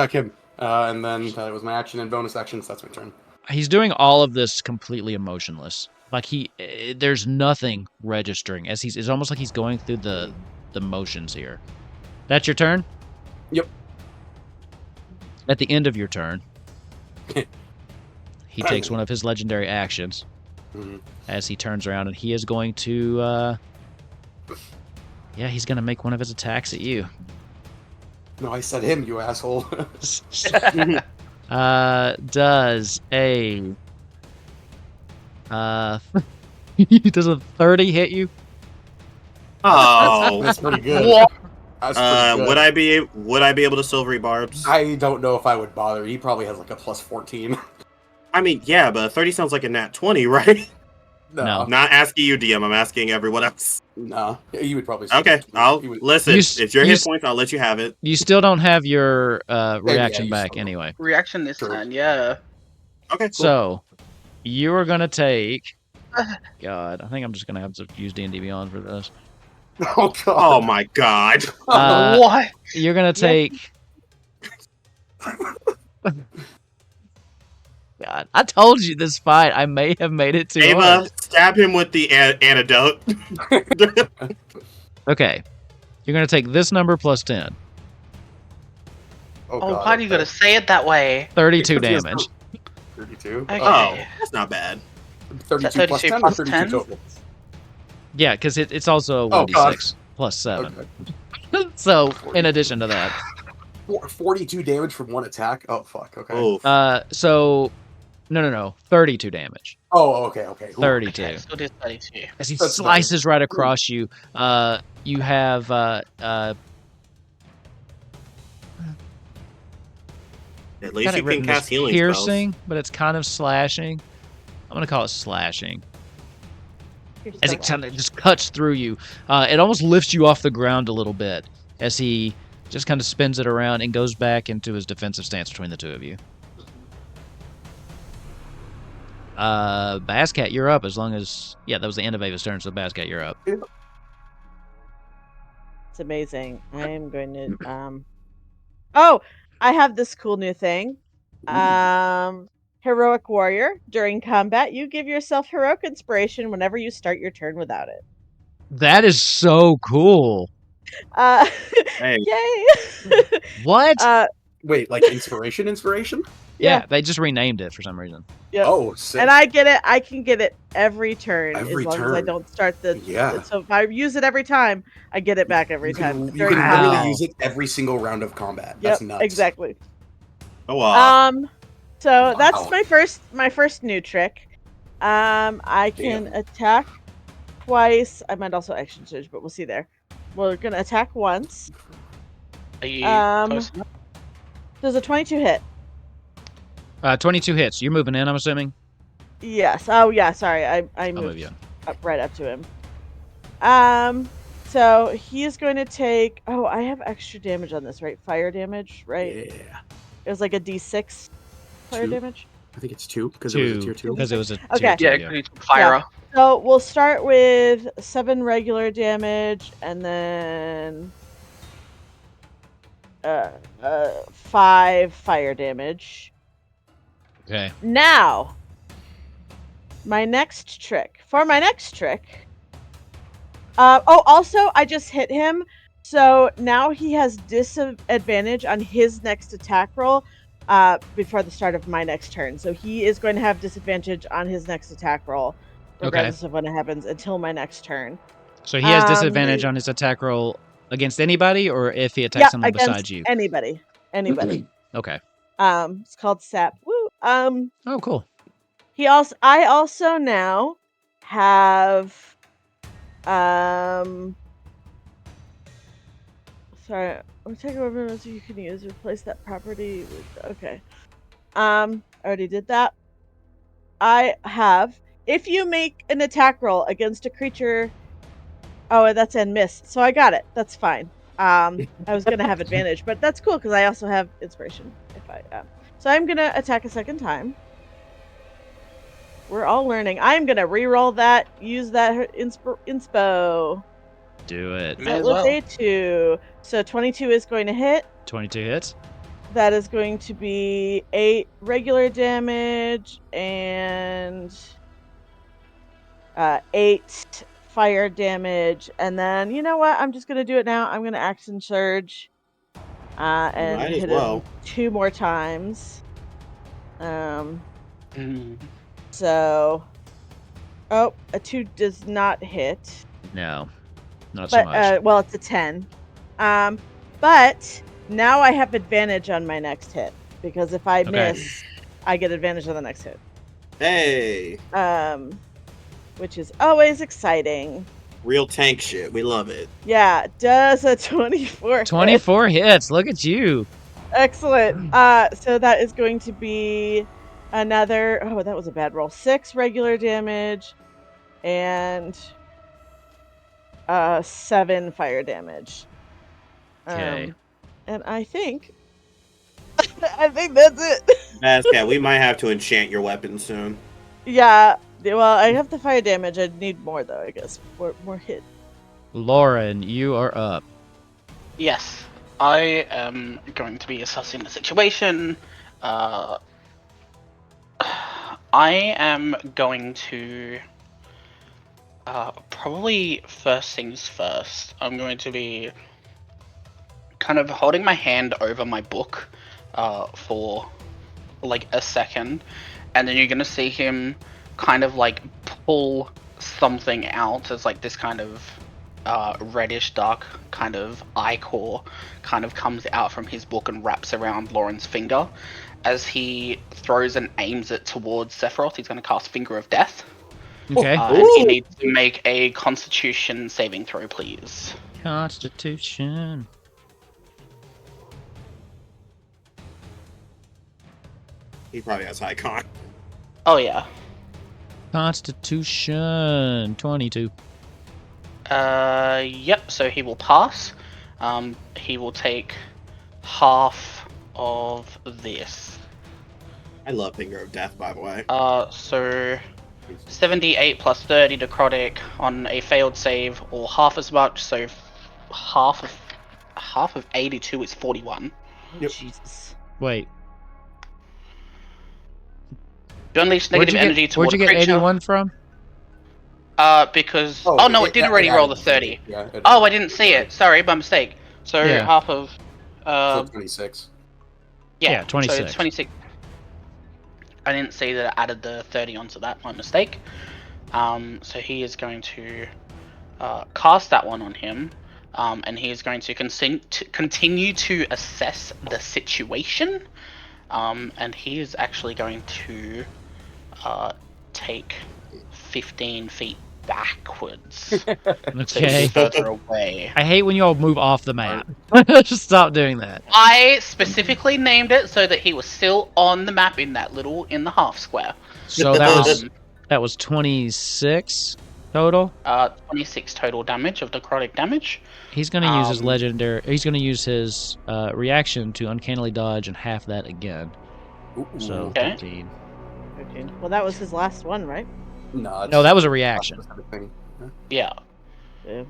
Speaker 5: then that was my action and bonus action, so that's my turn.
Speaker 1: He's doing all of this completely emotionless. Like there's nothing registering. It's almost like he's going through the motions here. That's your turn?
Speaker 5: Yep.
Speaker 1: At the end of your turn, he takes one of his legendary actions as he turns around, and he is going to, he's going to make one of his attacks at you.
Speaker 5: No, I said him, you asshole.
Speaker 1: Does a does a 30 hit you?
Speaker 2: Oh.
Speaker 5: That's pretty good.
Speaker 4: What?
Speaker 5: That's pretty good.
Speaker 2: Would I be able to silvery barbs?
Speaker 5: I don't know if I would bother. He probably has like a plus 14.
Speaker 2: I mean, yeah, but 30 sounds like a nat 20, right?
Speaker 1: No.
Speaker 2: I'm not asking you, DM. I'm asking everyone else.
Speaker 5: No, you would probably.
Speaker 2: Okay, listen. It's your hit points. I'll let you have it.
Speaker 1: You still don't have your reaction
Speaker 5: you
Speaker 1: back
Speaker 5: still don't.
Speaker 1: anyway.
Speaker 4: Reaction this
Speaker 5: True.
Speaker 4: time, yeah.
Speaker 2: Okay, cool.
Speaker 1: So, you are going to take... God, I think I'm just going to have to use D&D Beyond for this.
Speaker 5: Oh god.
Speaker 2: Oh my God.
Speaker 4: What?
Speaker 1: You're going to take... God, I told you this fight. I may have made it too
Speaker 2: Ava,
Speaker 1: hard.
Speaker 2: stab him with the antidote.
Speaker 1: Okay. You're going to take this number plus 10.
Speaker 4: Oh,
Speaker 5: god,
Speaker 4: why do you gotta say it that way?
Speaker 1: 32
Speaker 5: Because he has
Speaker 1: damage.
Speaker 5: 32.
Speaker 4: Okay.
Speaker 2: Oh, that's not bad.
Speaker 5: 32 plus 10 or 32 total?
Speaker 1: Yeah, because it's also a
Speaker 5: Oh,
Speaker 1: 1d6 plus 7.
Speaker 5: Okay.
Speaker 1: So, in addition to that.
Speaker 5: 42 damage from one attack? Oh, fuck. Okay.
Speaker 2: Oof.
Speaker 1: No. 32 damage.
Speaker 5: Oh, okay. Ooh.
Speaker 1: 32.
Speaker 4: Okay, so it is 32.
Speaker 1: As he
Speaker 5: That's
Speaker 1: slices right across you, you have
Speaker 2: At least
Speaker 1: got it
Speaker 2: you can
Speaker 1: written as
Speaker 2: cast healing
Speaker 1: piercing,
Speaker 2: spells.
Speaker 1: but it's kind of slashing. I'm gonna call it slashing. As it kind of just cuts through you, it almost lifts you off the ground a little bit as he Just kind of spins it around and goes back into his defensive stance between the two of you. Basscat, you're up as long as... Yeah, that was the end of Ava's turn, so Basscat, you're up.
Speaker 3: It's amazing. I am going to Oh, I have this cool new thing. Heroic warrior. During combat, you give yourself heroic inspiration whenever you start your turn without it.
Speaker 1: That is so cool.
Speaker 2: Hey.
Speaker 3: Yay!
Speaker 1: What?
Speaker 5: Wait, like inspiration?
Speaker 1: Yeah, they just renamed it for some reason.
Speaker 3: Yep.
Speaker 5: Oh, sick.
Speaker 3: And I get it. I can get it every turn
Speaker 5: Every
Speaker 3: as long as I
Speaker 5: turn.
Speaker 3: don't start the.
Speaker 5: Yeah.
Speaker 3: So if I use it every time, I get it back every time.
Speaker 5: You
Speaker 3: during
Speaker 5: can
Speaker 3: combat.
Speaker 5: literally use it every single round of combat. That's
Speaker 3: Yep,
Speaker 5: nuts.
Speaker 3: exactly.
Speaker 2: Oh wow.
Speaker 3: So that's my first new trick. I can attack twice. I might also action surge, but we'll see there. We're gonna attack once.
Speaker 4: Are you close enough?
Speaker 3: Does a 22 hit?
Speaker 1: 22 hits. You're moving in, I'm assuming?
Speaker 3: Yes. Oh yeah. Sorry, I
Speaker 1: I'll move
Speaker 3: moved
Speaker 1: you.
Speaker 3: right up to him. So he's going to take. Oh, I have extra damage on this, right? Fire damage, right?
Speaker 5: Yeah.
Speaker 3: It was like a D6 fire
Speaker 5: 2.
Speaker 3: damage.
Speaker 5: I think it's 2 because it was a tier 2.
Speaker 1: Because it was a
Speaker 3: Okay.
Speaker 1: tier 2,
Speaker 4: Yeah, fire.
Speaker 3: So we'll start with 7 regular damage, and then 5 fire damage.
Speaker 1: Okay.
Speaker 3: Now, my next trick. For my next trick. Also, I just hit him, so now he has disadvantage on his next attack roll before the start of my next turn. So he is going to have disadvantage on his next attack roll, regardless of when it happens, until my next turn.
Speaker 1: So he has disadvantage on his attack roll against anybody, or if he attacks someone besides you?
Speaker 3: Anybody.
Speaker 1: Okay.
Speaker 3: It's called Sap. Woo.
Speaker 1: Oh, cool.
Speaker 3: I also now have sorry, I'm taking over so you can use replace that property with okay. I already did that. I have if you make an attack roll against a creature. Oh, that's and missed. So I got it. That's fine. I was gonna have advantage, but that's cool because I also have inspiration. If I so I'm gonna attack a second time. We're all learning. I'm gonna re-roll that. Use that inspo.
Speaker 1: Do it.
Speaker 4: May
Speaker 3: That
Speaker 4: as
Speaker 3: was
Speaker 4: well.
Speaker 3: a 2. So 22 is going to hit.
Speaker 1: 22 hits.
Speaker 3: That is going to be 8 regular damage and 8 fire damage. And then, you know what? I'm just going to do it now. I'm going to action surge and
Speaker 2: Might as
Speaker 3: hit
Speaker 2: well.
Speaker 3: him 2 more times. So, a 2 does not hit.
Speaker 1: No. Not so much.
Speaker 3: But well, it's a 10. But now I have advantage on my next hit because if I miss, I get advantage on the next hit.
Speaker 2: Hey.
Speaker 3: Which is always exciting.
Speaker 2: Real tank shit. We love it.
Speaker 3: Yeah, does a 24 hit.
Speaker 1: 24 hits. Look at you.
Speaker 3: Excellent. So that is going to be another. Oh, that was a bad roll. 6 regular damage and 7 fire damage.
Speaker 1: Okay.
Speaker 3: And I think I think that's it.
Speaker 2: Basscat, we might have to enchant your weapon soon.
Speaker 3: Yeah. Well, I have the fire damage. I need more though, I guess. More hit.
Speaker 1: Lauren, you are up.
Speaker 4: Yes, I am going to be assessing the situation. I am going to probably first things first. I'm going to be kind of holding my hand over my book for like a second, and then you're gonna see him kind of like pull something out as like this kind of reddish dark kind of ichor kind of comes out from his book and wraps around Lauren's finger. As he throws and aims it towards Sephiroth, he's going to cast Finger of Death.
Speaker 1: Okay.
Speaker 4: And he needs to make a Constitution saving throw, please.
Speaker 1: Constitution.
Speaker 2: He probably has high con.
Speaker 4: Oh yeah.
Speaker 1: Constitution. 22.
Speaker 4: Yep. So he will pass. he will take half of this.
Speaker 2: I love Finger of Death, by the way.
Speaker 4: So 78 plus 30 necrotic on a failed save, or half as much. So half of 82 is 41.
Speaker 3: Oh,
Speaker 5: Yep.
Speaker 3: Jesus.
Speaker 1: Wait,
Speaker 4: You unleash
Speaker 1: where'd
Speaker 4: negative
Speaker 1: you
Speaker 4: energy
Speaker 1: get, where'd
Speaker 4: toward
Speaker 1: you
Speaker 4: a
Speaker 1: get
Speaker 4: creature.
Speaker 1: 81 from?
Speaker 4: Because oh no, it did already roll the 30.
Speaker 5: Yeah.
Speaker 4: Oh, I didn't see it. Sorry, my mistake. So
Speaker 1: Yeah.
Speaker 4: half of
Speaker 5: So 26.
Speaker 1: Yeah,
Speaker 4: So
Speaker 1: 26.
Speaker 4: it's 26. I didn't see that I added the 30 onto that. My mistake. So he is going to cast that one on him, and he is going to continue to assess the situation, and he is actually going to take 15 feet backwards. So
Speaker 1: Okay.
Speaker 4: he's further away.
Speaker 1: I hate when y'all move off the map. Just stop doing that.
Speaker 4: I specifically named it so that he was still on the map in the half square.
Speaker 1: So that was 26 total.
Speaker 4: 26 total damage of necrotic damage.
Speaker 1: He's going to use his legendary. He's going to use his reaction to uncannily dodge and half that again.
Speaker 5: Ooh.
Speaker 1: So
Speaker 4: Okay.
Speaker 1: 13.
Speaker 3: 13. Well, that was his last one, right?
Speaker 5: No,
Speaker 1: No, that was a reaction.
Speaker 4: Yeah.
Speaker 3: Yeah.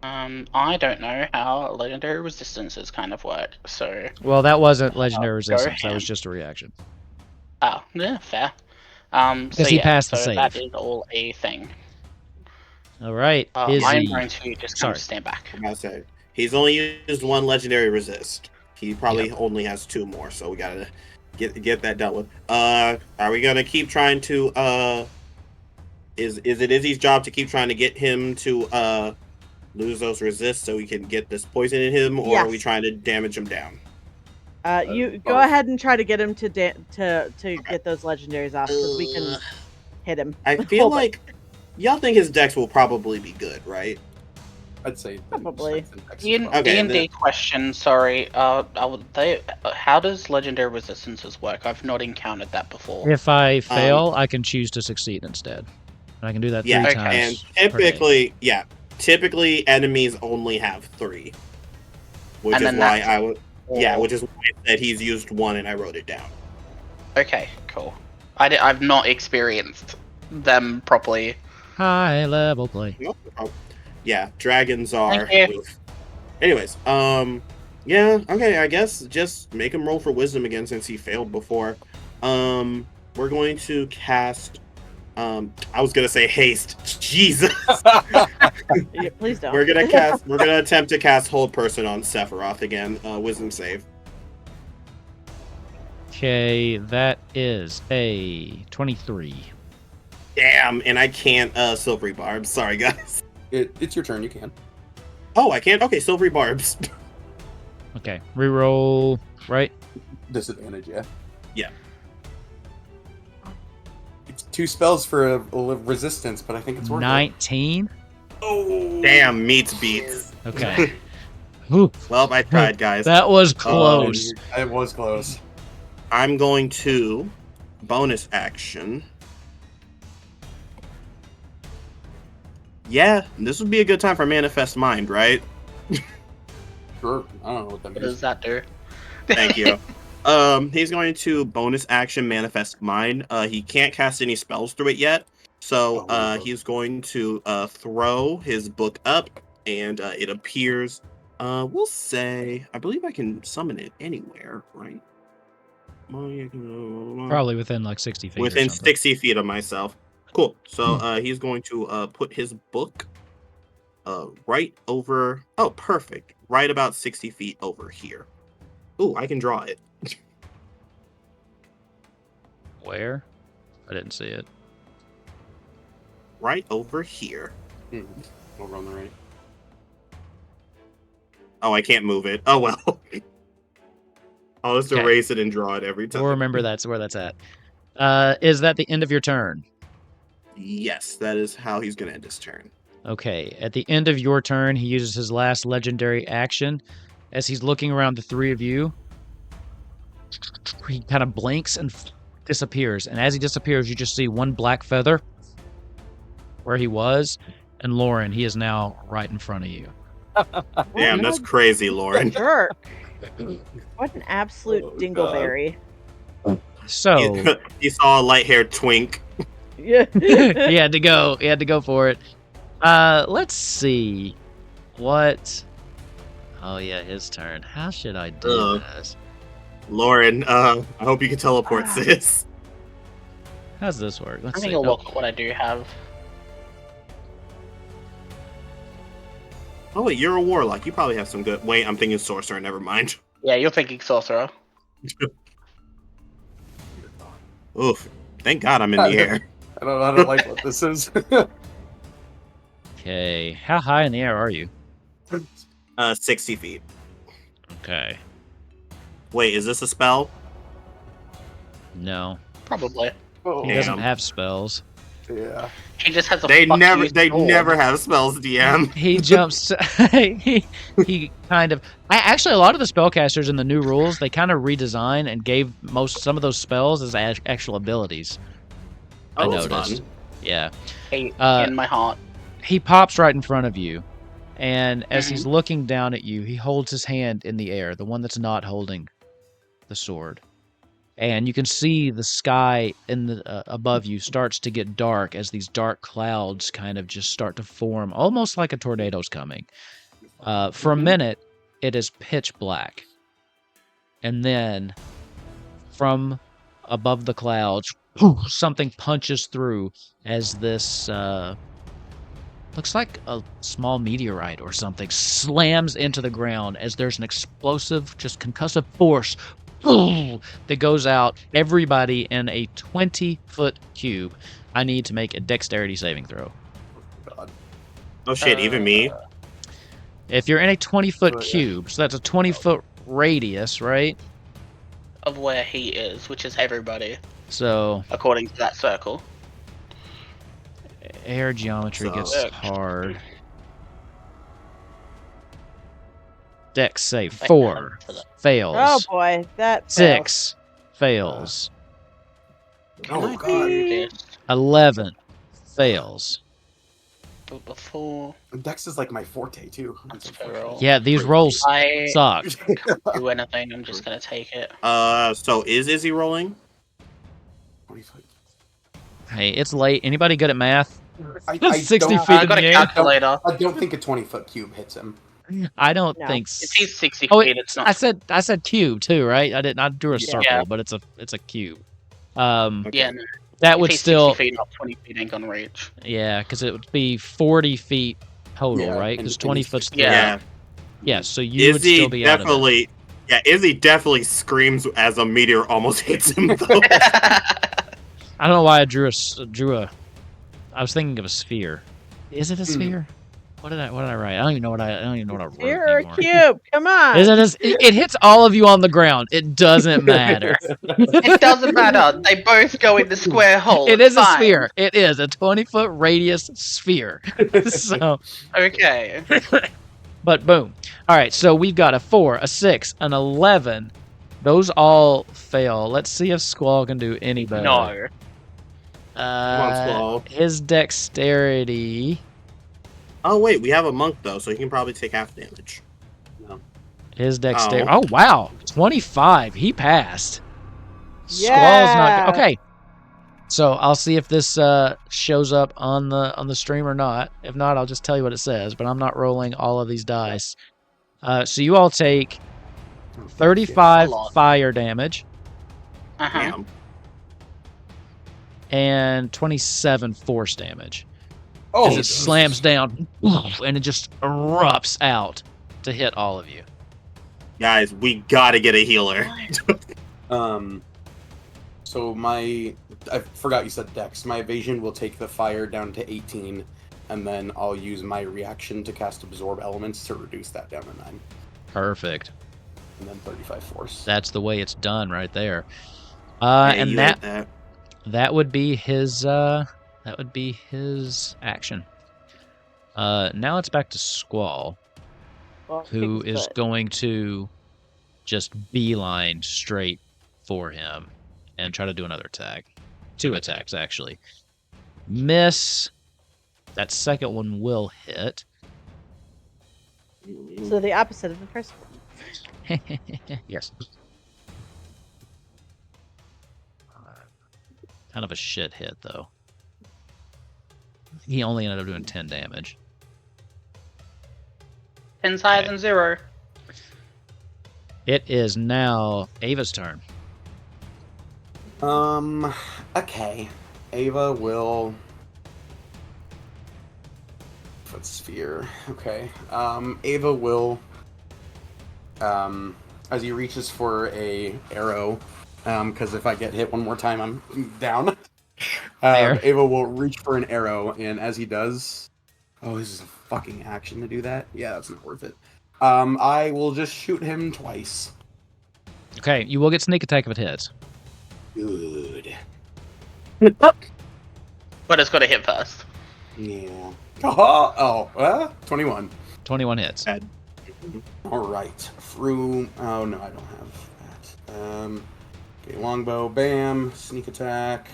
Speaker 4: I don't know how legendary resistances kind of work, so
Speaker 1: Well, that wasn't legendary resistance. That
Speaker 4: him.
Speaker 1: was just a reaction.
Speaker 4: Yeah, fair.
Speaker 1: Because he passed the save.
Speaker 4: That is all a thing.
Speaker 1: All right,
Speaker 4: I'm
Speaker 1: Izzy.
Speaker 4: going to just kind of stand back.
Speaker 2: I'm about to say, he's only used one legendary resist. He probably only has 2 more, so we gotta get that dealt with. Are we gonna keep trying to is it Izzy's job to keep trying to get him to lose those resists so we can get this poison in him, or are we
Speaker 3: Yes.
Speaker 2: trying to damage him down?
Speaker 3: You go ahead and try to get him to get those legendaries off, because we can hit him.
Speaker 2: I feel like y'all think his dex will probably be good, right?
Speaker 5: I'd say
Speaker 3: Probably.
Speaker 4: D&D question, sorry. How does legendary resistances work? I've not encountered that before.
Speaker 1: If I fail, I can choose to succeed instead. And I can do that 3 times.
Speaker 2: And
Speaker 1: per day.
Speaker 2: typically enemies only have 3, which
Speaker 4: And
Speaker 2: is
Speaker 4: then
Speaker 2: why
Speaker 4: that's
Speaker 2: I would. Yeah, which is why I said he's used 1 and I wrote it down.
Speaker 4: Okay, cool. I've not experienced them properly.
Speaker 1: High level play.
Speaker 2: Yeah, dragons are.
Speaker 4: Thank you.
Speaker 2: Anyways, yeah, okay, I guess just make him roll for wisdom again since he failed before. We're going to cast. I was gonna say haste. Jesus.
Speaker 3: Yeah, please don't.
Speaker 2: We're gonna attempt to cast hold person on Sephiroth again. Wisdom save.
Speaker 1: Okay, that is a 23.
Speaker 2: Damn, and I can't silvery barbs. Sorry, guys.
Speaker 5: It's your turn. You can.
Speaker 2: Oh, I can't. Okay, silvery barbs.
Speaker 1: Okay, reroll, right?
Speaker 5: Disadvantage, yeah.
Speaker 2: Yeah.
Speaker 5: It's 2 spells for a resistance, but I think it's worth
Speaker 1: 19.
Speaker 2: Oh, damn, meets beats.
Speaker 1: Okay. Ooh,
Speaker 2: Well, I tried, guys.
Speaker 1: that was close.
Speaker 5: It was close.
Speaker 2: I'm going to bonus action. Yeah, this would be a good time for Manifest Mind, right?
Speaker 5: Sure. I don't know what that
Speaker 4: What
Speaker 5: means.
Speaker 4: does that do?
Speaker 2: Thank you. He's going to bonus action Manifest Mind. He can't cast any spells through it yet, so he's going to throw his book up, and it appears. We'll say, I believe I can summon it anywhere, right?
Speaker 1: Probably within like 60 feet.
Speaker 2: Within
Speaker 1: or something.
Speaker 2: 60 feet of myself. Cool. So he's going to put his book right over. Oh, perfect. Right about 60 feet over here. Ooh, I can draw it.
Speaker 1: Where? I didn't see it.
Speaker 2: Right over here.
Speaker 5: Over on the right.
Speaker 2: Oh, I can't move it. Oh well. I'll just
Speaker 1: Okay.
Speaker 2: erase it and draw it every time.
Speaker 1: We'll remember that's where that's at. Is that the end of your turn?
Speaker 2: Yes, that is how he's going to end his turn.
Speaker 1: Okay. At the end of your turn, he uses his last legendary action. As he's looking around the 3 of you, he kind of blinks and disappears. And as he disappears, you just see 1 black feather. Where he was, and Lauren, he is now right in front of you.
Speaker 2: Damn, that's crazy, Lauren.
Speaker 3: Jerk. What an absolute
Speaker 5: Oh, God.
Speaker 3: dingleberry.
Speaker 1: So
Speaker 2: He saw a light-haired twink.
Speaker 3: Yeah.
Speaker 1: he had to go. He had to go for it. Let's see. What? Oh yeah, his turn. How should I do this?
Speaker 2: Lauren, I hope you can teleport, sis.
Speaker 1: How's this work? Let's
Speaker 4: I
Speaker 1: see.
Speaker 4: think I'll
Speaker 1: Oh,
Speaker 4: look at what I do have.
Speaker 2: Oh wait, you're a warlock. You probably have some good. Wait, I'm thinking sorcerer. Never mind.
Speaker 4: Yeah, you're thinking sorcerer.
Speaker 2: Oof. Thank God I'm in the air.
Speaker 5: I don't like what this is.
Speaker 1: okay. How high in the air are you?
Speaker 2: 60 feet.
Speaker 1: Okay.
Speaker 2: Wait, is this a spell?
Speaker 1: No,
Speaker 4: Probably.
Speaker 1: he doesn't
Speaker 2: Damn.
Speaker 1: have spells.
Speaker 5: Yeah.
Speaker 4: He just has a
Speaker 2: They
Speaker 4: fuck
Speaker 2: never
Speaker 4: you sword.
Speaker 2: never have spells, DM.
Speaker 1: He jumps. he kind of. Actually, a lot of the spellcasters in the new rules, they kind of redesign and gave some of those spells as actual abilities. I
Speaker 2: Oh, that's
Speaker 1: noticed.
Speaker 2: fun.
Speaker 1: Yeah.
Speaker 4: Hate
Speaker 1: Uh,
Speaker 4: in my heart.
Speaker 1: He pops right in front of you, and as he's looking down at you, he holds his hand in the air, the one that's not holding the sword. And you can see the sky in the above you starts to get dark as these dark clouds kind of just start to form, almost like a tornado's coming. For a minute, it is pitch black. And then, from above the clouds, something punches through as this looks like a small meteorite or something slams into the ground as there's an explosive, just concussive force that goes out everybody in a 20-foot cube. I need to make a dexterity saving throw.
Speaker 5: God.
Speaker 2: Oh shit, even me?
Speaker 1: If you're in a 20-foot
Speaker 5: Oh, yeah.
Speaker 1: cube, so that's a 20-foot radius, right?
Speaker 4: Of where he is, which is everybody,
Speaker 1: So
Speaker 4: according to that circle.
Speaker 1: air geometry
Speaker 2: So-
Speaker 1: gets hard. Dex save
Speaker 4: I
Speaker 1: 4
Speaker 4: have to that.
Speaker 1: fails.
Speaker 3: Oh boy, that failed.
Speaker 1: 6 fails.
Speaker 4: Can
Speaker 5: Oh,
Speaker 4: I
Speaker 5: God.
Speaker 4: do this
Speaker 1: 11 fails.
Speaker 4: before
Speaker 5: Dex is like my forte too.
Speaker 4: that's fair?
Speaker 1: Yeah, these rolls
Speaker 4: I
Speaker 1: suck.
Speaker 4: do anything. I'm just gonna take it.
Speaker 2: So is Izzy rolling?
Speaker 5: 25.
Speaker 1: Hey, it's late. Anybody good at math?
Speaker 5: I
Speaker 1: 60
Speaker 5: don't-
Speaker 1: feet
Speaker 4: I
Speaker 1: in
Speaker 4: got
Speaker 1: the
Speaker 4: a
Speaker 1: air.
Speaker 4: calculator.
Speaker 5: I don't think a 20-foot cube hits him.
Speaker 1: I don't
Speaker 3: No.
Speaker 1: think.
Speaker 4: If he's 60
Speaker 1: Oh,
Speaker 4: feet, it's not.
Speaker 1: I said cube too, right? I drew a
Speaker 3: Yeah.
Speaker 1: circle,
Speaker 4: Yeah.
Speaker 1: but it's a cube.
Speaker 2: Okay.
Speaker 4: Yeah, no.
Speaker 1: That
Speaker 4: If
Speaker 1: would
Speaker 4: he's
Speaker 1: still
Speaker 4: 60 feet, not 20 feet ain't gonna reach.
Speaker 1: yeah, because it would be 40 feet total,
Speaker 5: Yeah,
Speaker 1: right?
Speaker 5: and-
Speaker 1: Because
Speaker 5: and
Speaker 1: 20
Speaker 5: he's
Speaker 1: foot's
Speaker 5: 60.
Speaker 4: Yeah.
Speaker 1: yeah. So you would
Speaker 2: Izzy
Speaker 1: still be out of it.
Speaker 2: definitely. Yeah, Izzy definitely screams as a meteor almost hits him though.
Speaker 1: I don't know why I drew a. I was thinking of a sphere. Is it a sphere? What did I write? I don't even know what I wrote
Speaker 3: You're a
Speaker 1: anymore.
Speaker 3: cube. Come on.
Speaker 1: Is it, it hits all of you on the ground. It doesn't matter.
Speaker 4: It doesn't matter. They both go in the square hole.
Speaker 1: It
Speaker 4: It's
Speaker 1: is a
Speaker 4: fine.
Speaker 1: sphere. It is a 20-foot radius sphere. So,
Speaker 4: Okay.
Speaker 1: but boom. All right, so we've got a 4, a 6, an 11. Those all fail. Let's see if Squall can do any better.
Speaker 4: No.
Speaker 2: Come on, Squall.
Speaker 1: His dexterity.
Speaker 2: Oh wait, we have a monk though, so he can probably take half damage.
Speaker 1: His dexterity.
Speaker 2: Oh.
Speaker 1: Oh wow, 25. He passed.
Speaker 3: Yeah.
Speaker 1: Squall's not okay. So I'll see if this shows up on the stream or not. If not, I'll just tell you what it says. But I'm not rolling all of these dice. So you all take 35
Speaker 4: A lot.
Speaker 1: fire damage
Speaker 4: Uh-huh.
Speaker 2: Damn.
Speaker 1: and 27 force damage.
Speaker 5: Oh,
Speaker 1: As it slams down and it just erupts out to hit all of you.
Speaker 2: Guys, we gotta get a healer.
Speaker 5: So I forgot you said Dex. My evasion will take the fire down to 18, and then I'll use my reaction to cast Absorb Elements to reduce that down to 9,
Speaker 1: Perfect.
Speaker 5: and then 35 Force.
Speaker 1: That's the way it's done right there.
Speaker 2: Yeah,
Speaker 1: And
Speaker 2: you
Speaker 1: that
Speaker 2: hit
Speaker 1: that would be his action. Now it's back to Squall,
Speaker 3: Well,
Speaker 1: who
Speaker 3: kicks
Speaker 1: is
Speaker 3: butt.
Speaker 1: going to just beeline straight for him and try to do another attack. 2 attacks, actually. Miss. That second one will hit.
Speaker 3: So the opposite of the first one.
Speaker 1: Yes. Kind of a shit hit, though. He only ended up doing 10 damage.
Speaker 4: 10's higher
Speaker 1: Okay.
Speaker 4: than 0.
Speaker 1: It is now Ava's turn.
Speaker 5: Okay. Ava will. Foot sphere. Okay. Ava will. As he reaches for a arrow, because if I get hit one more time, I'm down.
Speaker 1: Fair.
Speaker 5: Ava will reach for an arrow, and as he does, oh, this is a fucking action to do that. Yeah, that's not worth it. I will just shoot him twice.
Speaker 1: Okay, you will get sneak attack if it hits.
Speaker 5: Good.
Speaker 4: But it's got to hit first.
Speaker 5: Yeah. Oh, 21.
Speaker 1: 21 hits.
Speaker 5: All right. Through. Oh no, I don't have that. Okay, longbow. Bam. Sneak attack.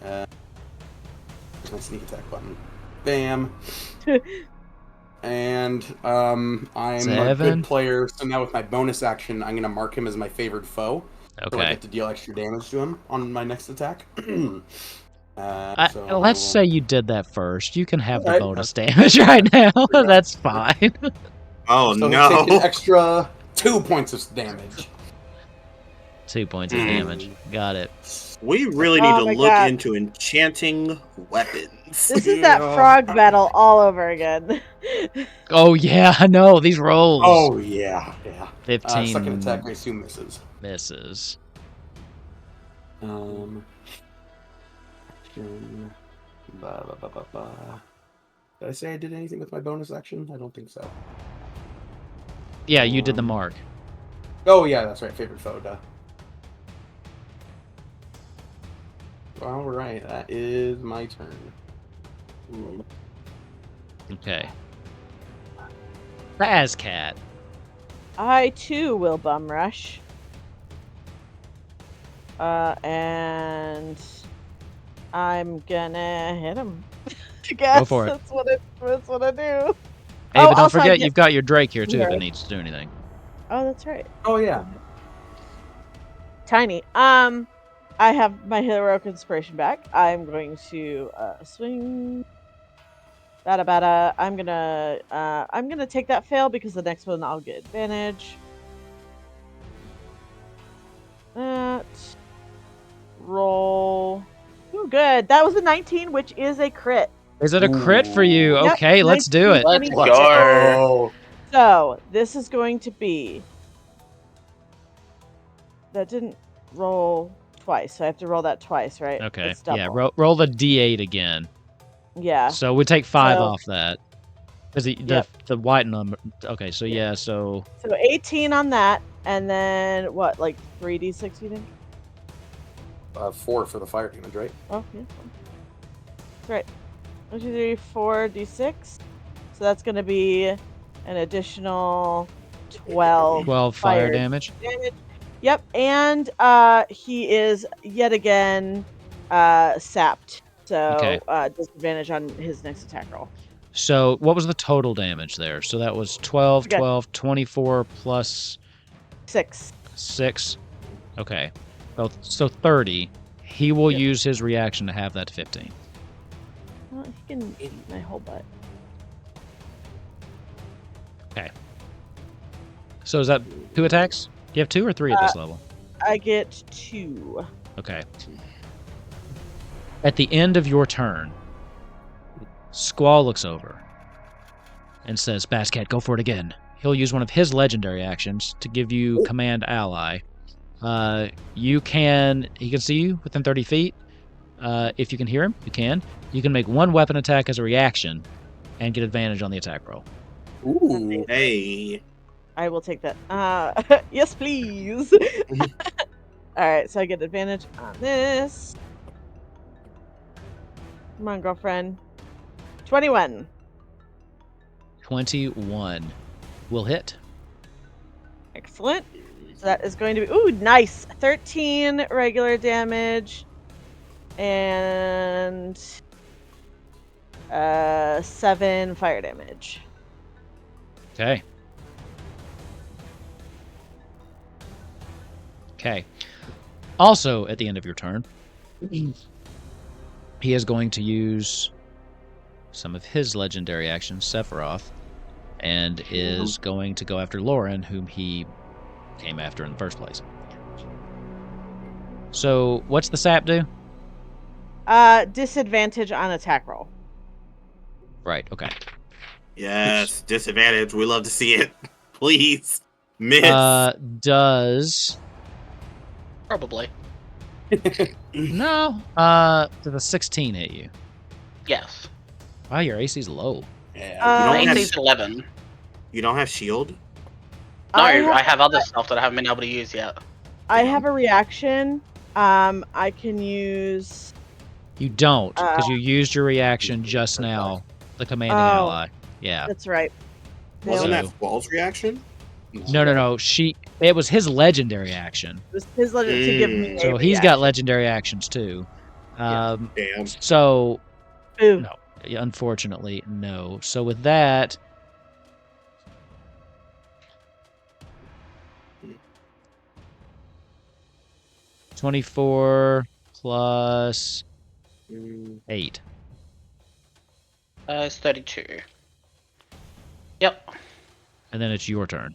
Speaker 5: Where's my sneak attack button? Bam. And I'm a
Speaker 1: 7.
Speaker 5: good player, so now with my bonus action, I'm gonna mark him as my favored foe. So I
Speaker 1: Okay.
Speaker 5: get to deal extra damage to him on my next attack.
Speaker 1: Let's say you did that first. You can have the
Speaker 5: Alright.
Speaker 1: bonus damage right now. That's fine.
Speaker 2: Oh
Speaker 5: so
Speaker 2: no!
Speaker 5: he'll take an extra 2 points of damage.
Speaker 1: 2 points of damage. Got it.
Speaker 2: We really need
Speaker 3: Oh
Speaker 2: to
Speaker 3: my
Speaker 2: look
Speaker 3: God.
Speaker 2: into enchanting weapons.
Speaker 3: This is that frog battle all over again.
Speaker 1: Oh yeah, I know these rolls.
Speaker 5: Oh yeah.
Speaker 1: 15
Speaker 5: Second attack, I assume misses.
Speaker 1: misses.
Speaker 5: Action. Did I say I did anything with my bonus action? I don't think so.
Speaker 1: Yeah, you did the mark.
Speaker 5: Oh yeah, that's right. Favorite foe. Duh. All right, that is my turn. Ooh.
Speaker 1: Okay. Cat.
Speaker 3: I too will bum rush. And I'm gonna hit him. I guess
Speaker 1: Go for it.
Speaker 3: That's what I do.
Speaker 1: Hey,
Speaker 3: Oh,
Speaker 1: but don't
Speaker 3: also I
Speaker 1: forget
Speaker 3: get-
Speaker 1: you've got your Drake here too if
Speaker 3: Right.
Speaker 1: it needs to do anything.
Speaker 3: Oh, that's right.
Speaker 5: Oh yeah.
Speaker 3: Tiny. I have my heroic inspiration back. I'm going to swing. Bada. I'm gonna take that fail because the next one I'll get advantage. That roll. Ooh, good. That was a 19, which is a crit.
Speaker 1: Is it a crit for you?
Speaker 3: Yep,
Speaker 1: Okay, let's do it.
Speaker 3: 19.
Speaker 4: Let's go.
Speaker 5: Oh.
Speaker 3: So this is going to be. That didn't roll twice, so I have to roll that twice, right?
Speaker 1: Okay.
Speaker 3: It's double.
Speaker 1: Yeah, roll the D8 again.
Speaker 3: Yeah.
Speaker 1: So we take 5
Speaker 3: So-
Speaker 1: off that. Because
Speaker 3: Yep.
Speaker 1: the white number. Okay, so yeah, so
Speaker 3: So 18 on that, and then what, like 3d6, you think?
Speaker 5: 4 for the fire damage, right?
Speaker 3: Oh, yeah. That's right. 1, 2, 3, 4 d6. So that's going to be an additional 12
Speaker 1: 12 fire damage.
Speaker 3: damage. Yep, and he is yet again sapped. So
Speaker 1: Okay.
Speaker 3: disadvantage on his next attack roll.
Speaker 1: So what was the total damage there? So that was 12,
Speaker 3: Okay.
Speaker 1: 12, 24 plus
Speaker 3: 6.
Speaker 1: 6. Okay. So 30. He will
Speaker 3: Yep.
Speaker 1: use his reaction to have that to 15.
Speaker 3: Well, he can eat my whole butt.
Speaker 1: So is that 2 attacks? Do you have 2 or 3 at this level?
Speaker 3: I get 2.
Speaker 1: Okay. At the end of your turn, Squall looks over and says, Basscat, go for it again. He'll use one of his legendary actions to give you command ally. He can see you within 30 feet. If you can hear him, you can. You can make 1 weapon attack as a reaction and get advantage on the attack roll.
Speaker 5: Ooh.
Speaker 2: Hey.
Speaker 3: I will take that. Yes, please. Alright, so I get advantage on this. Come on, girlfriend. 21.
Speaker 1: 21 will hit.
Speaker 3: Excellent. So that is going to be... Ooh, nice. 13 regular damage. And... 7 fire damage.
Speaker 1: Okay. Okay. Also, at the end of your turn, he is going to use some of his legendary actions, Sephiroth, and is going to go after Lauren, whom he came after in the first place. So, what's the sap do?
Speaker 3: Disadvantage on attack roll.
Speaker 1: Right, okay.
Speaker 2: Yes, disadvantage. We love to see it. Please. Miss.
Speaker 1: Does...
Speaker 4: Probably.
Speaker 1: No. Does a 16 hit you?
Speaker 4: Yes.
Speaker 1: Wow, your AC's low.
Speaker 2: Yeah,
Speaker 4: My
Speaker 2: you don't
Speaker 4: AC's
Speaker 2: have
Speaker 4: 11.
Speaker 2: you don't have shield?
Speaker 4: No,
Speaker 3: I
Speaker 4: I
Speaker 3: have,
Speaker 4: have other stuff that I haven't been able to use yet.
Speaker 3: I have a reaction. I can use.
Speaker 1: You don't, because you used your reaction just now. The commanding ally. Yeah.
Speaker 3: That's right.
Speaker 2: Wasn't
Speaker 1: So-
Speaker 2: that Squall's reaction?
Speaker 1: No. It was his legendary action.
Speaker 3: It was his legend to give me.
Speaker 1: So he's got legendary actions too.
Speaker 2: Damn.
Speaker 1: So
Speaker 3: Ooh.
Speaker 1: no, unfortunately, no. So with that, $24 plus 8.
Speaker 4: It's 32. Yep.
Speaker 1: And then it's your turn.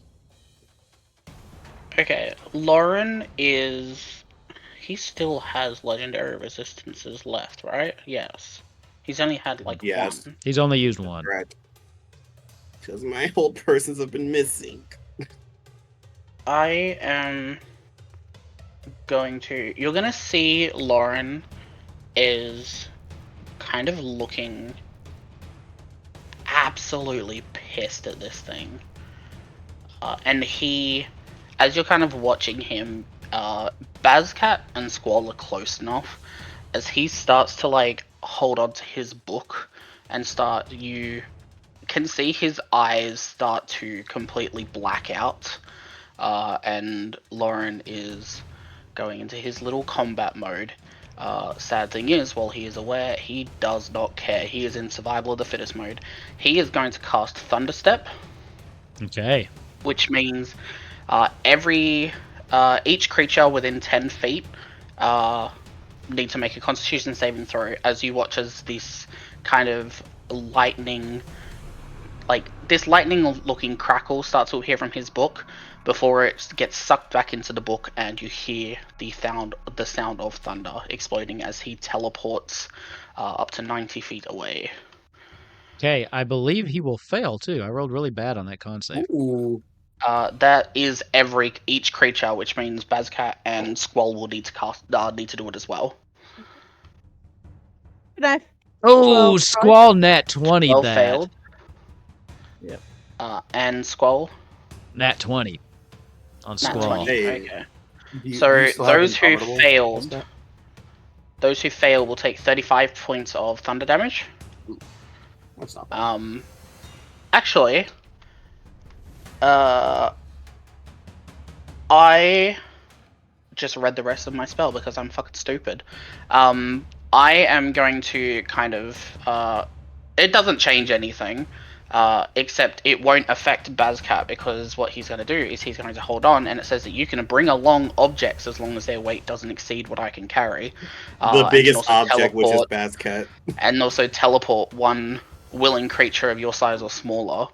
Speaker 4: Okay, Lauren is... He still has legendary resistances left, right? Yes. He's only had, like,
Speaker 2: Yes.
Speaker 4: one.
Speaker 1: He's only used one.
Speaker 2: Right. Because my whole persons have been missing.
Speaker 4: I am going to... You're gonna see Lauren is kind of looking absolutely pissed at this thing. And he... As you're kind of watching him, Bazcat and Squall are close enough. As he starts to, like, hold on to his book and you can see his eyes start to completely black out. And Lauren is going into his little combat mode. Sad thing is, while he is aware, he does not care. He is in survival of the fittest mode. He is going to cast Thunderstep.
Speaker 1: Okay.
Speaker 4: Which means each creature within 10 feet need to make a Constitution saving throw as you watch as this kind of lightning looking crackle starts to appear from his book before it gets sucked back into the book, and you hear the sound of thunder exploding as he teleports up to 90 feet away.
Speaker 1: Okay, I believe he will fail too. I rolled really bad on that con save.
Speaker 2: Ooh.
Speaker 4: That is each creature, which means Bazcat and Squall will need to do it as well.
Speaker 3: Good night.
Speaker 1: Oh,
Speaker 3: Well,
Speaker 1: Squall nat 20
Speaker 4: Well
Speaker 1: that.
Speaker 4: failed.
Speaker 3: Yep.
Speaker 4: And Squall?
Speaker 1: Nat 20 on
Speaker 4: Nat
Speaker 1: Squall.
Speaker 4: 20.
Speaker 2: Hey.
Speaker 4: Okay.
Speaker 5: Do you
Speaker 4: So
Speaker 5: still have
Speaker 4: those who
Speaker 5: Indomitable?
Speaker 4: failed, those who fail will take 35 points of thunder damage.
Speaker 5: That's not bad.
Speaker 4: Actually, I just read the rest of my spell because I'm fucking stupid. I am going to kind of, it doesn't change anything, except it won't affect Bazcat, because what he's going to do is he's going to hold on, and it says that you can bring along objects as long as their weight doesn't exceed what I can carry.
Speaker 2: The biggest
Speaker 4: and also
Speaker 2: object, which is
Speaker 4: teleport-
Speaker 2: Bazcat.
Speaker 4: And also teleport one willing creature of your size or smaller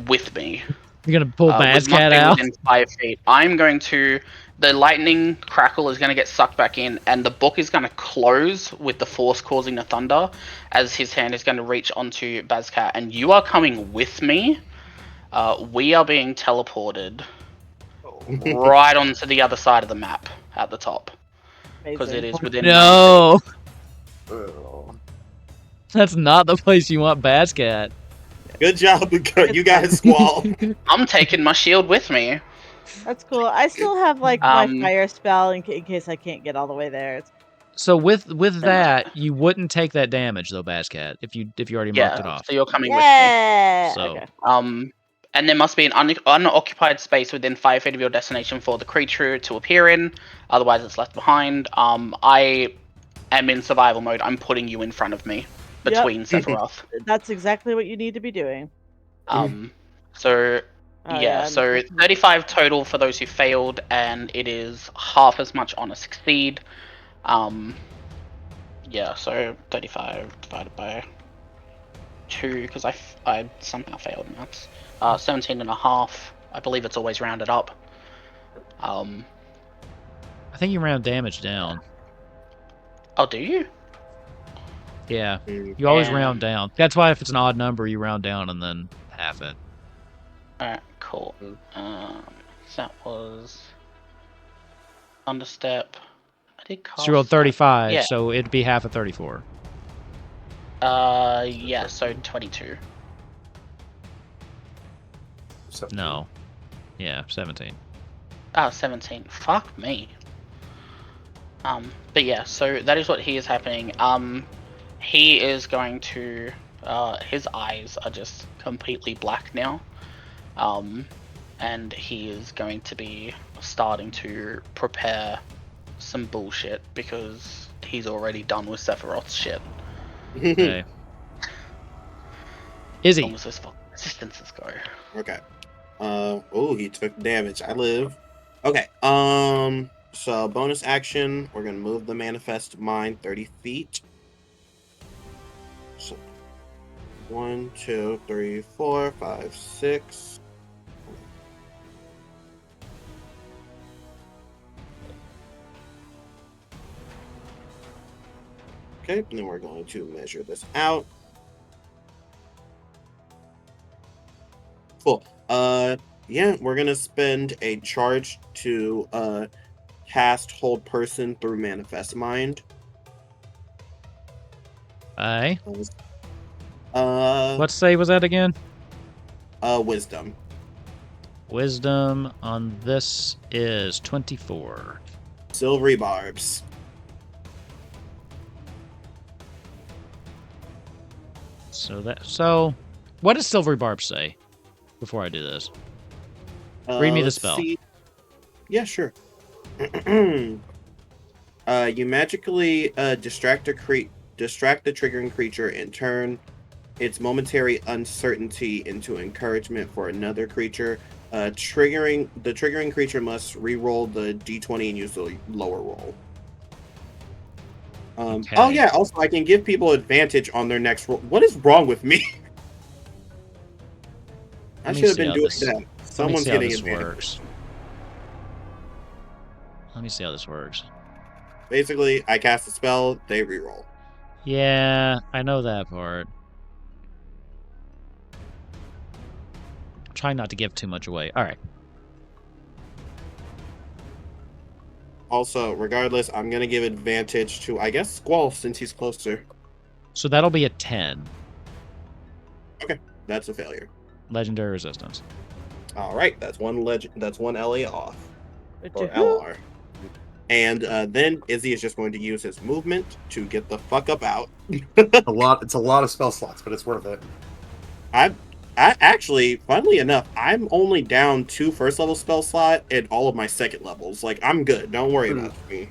Speaker 4: with me.
Speaker 1: You're going to pull
Speaker 4: With
Speaker 1: Bazcat
Speaker 4: nothing
Speaker 1: out?
Speaker 4: within 5 feet. I'm going to... The lightning crackle is going to get sucked back in, and the book is going to close with the force causing the thunder, as his hand is going to reach onto Bazcat, and you are coming with me. We are being teleported right onto the other side of the map at the top, because it is within...
Speaker 1: No! That's not the place you want Bazcat.
Speaker 2: Good job, you guys, Squall.
Speaker 4: I'm taking my shield with me.
Speaker 3: That's cool. I still have like my fire spell in case I can't get all the way there.
Speaker 1: So with that, you wouldn't take that damage though, Bazcat, if you already marked it off.
Speaker 4: So you're coming with
Speaker 3: Yeah.
Speaker 1: So
Speaker 3: Okay.
Speaker 4: And there must be an unoccupied space within 5 feet of your destination for the creature to appear in. Otherwise, it's left behind. I am in survival mode. I'm putting you in front of me between Sephiroth.
Speaker 3: That's exactly what you need to be doing.
Speaker 4: So
Speaker 3: Oh,
Speaker 4: yeah,
Speaker 3: I'm
Speaker 4: so
Speaker 3: looking.
Speaker 4: 35 total for those who failed, and it is half as much on a succeed. Yeah, so 35 divided by 2, because I somehow failed maths. 17 and a half. I believe it's always rounded up.
Speaker 1: I think you round damage down.
Speaker 4: Oh, do you?
Speaker 1: Yeah,
Speaker 2: Mm.
Speaker 1: you always round down. That's why if it's an odd number, you round down and then half it.
Speaker 4: Alright, cool.
Speaker 2: Mm.
Speaker 4: So that was understep. I did cast
Speaker 1: So you rolled 35,
Speaker 4: yeah.
Speaker 1: so it'd be half of 34.
Speaker 4: Yeah, so 22.
Speaker 1: No. Yeah, 17.
Speaker 4: Oh, 17. Fuck me. But yeah, so that is what he is happening. He is going to, his eyes are just completely black now. And he is going to be starting to prepare some bullshit because he's already done with Sephiroth's shit.
Speaker 1: Okay. Is
Speaker 4: As
Speaker 1: he?
Speaker 4: long as his resistances go.
Speaker 2: Okay. Oh, he took damage. I live. Okay. So bonus action, we're gonna move the manifest mind 30 feet. So 1, 2, 3, 4, 5, 6. Okay, and then we're going to measure this out. Cool. Yeah, we're gonna spend a charge to cast Hold Person through Manifest Mind.
Speaker 1: Aye.
Speaker 2: Uh,
Speaker 1: What save was that again?
Speaker 2: Wisdom.
Speaker 1: Wisdom on this is 24.
Speaker 2: Silvery barbs.
Speaker 1: So what does Silvery Barb say before I do this? Read me the
Speaker 2: Let's
Speaker 1: spell.
Speaker 2: see. Yeah, sure. You magically distract the triggering creature and turn its momentary uncertainty into encouragement for another creature. The triggering creature must re-roll the d20 and use the lower roll.
Speaker 1: Okay.
Speaker 2: Oh yeah, also I can give people advantage on their next roll. What is wrong with me? I
Speaker 1: Let me
Speaker 2: should have
Speaker 1: see
Speaker 2: been
Speaker 1: how
Speaker 2: doing
Speaker 1: this-
Speaker 2: that.
Speaker 1: Let me
Speaker 2: Someone's
Speaker 1: see how
Speaker 2: getting
Speaker 1: this
Speaker 2: advantage.
Speaker 1: works. Let me see how this works.
Speaker 2: Basically, I cast a spell, they re-roll.
Speaker 1: Yeah, I know that part. Try not to give too much away. All right.
Speaker 2: Also, regardless, I'm gonna give advantage to, I guess, Squall since he's closer.
Speaker 1: So that'll be a 10.
Speaker 2: Okay, that's a failure.
Speaker 1: Legendary resistance.
Speaker 2: All right, that's one That's one LA off or
Speaker 3: Woohoo.
Speaker 2: LR. And then Izzy is just going to use his movement to get the fuck up out.
Speaker 5: It's a lot of spell slots, but it's worth it.
Speaker 2: I actually, funnily enough, I'm only down 2 first level spell slot and all of my second levels. Like, I'm good. Don't worry about me.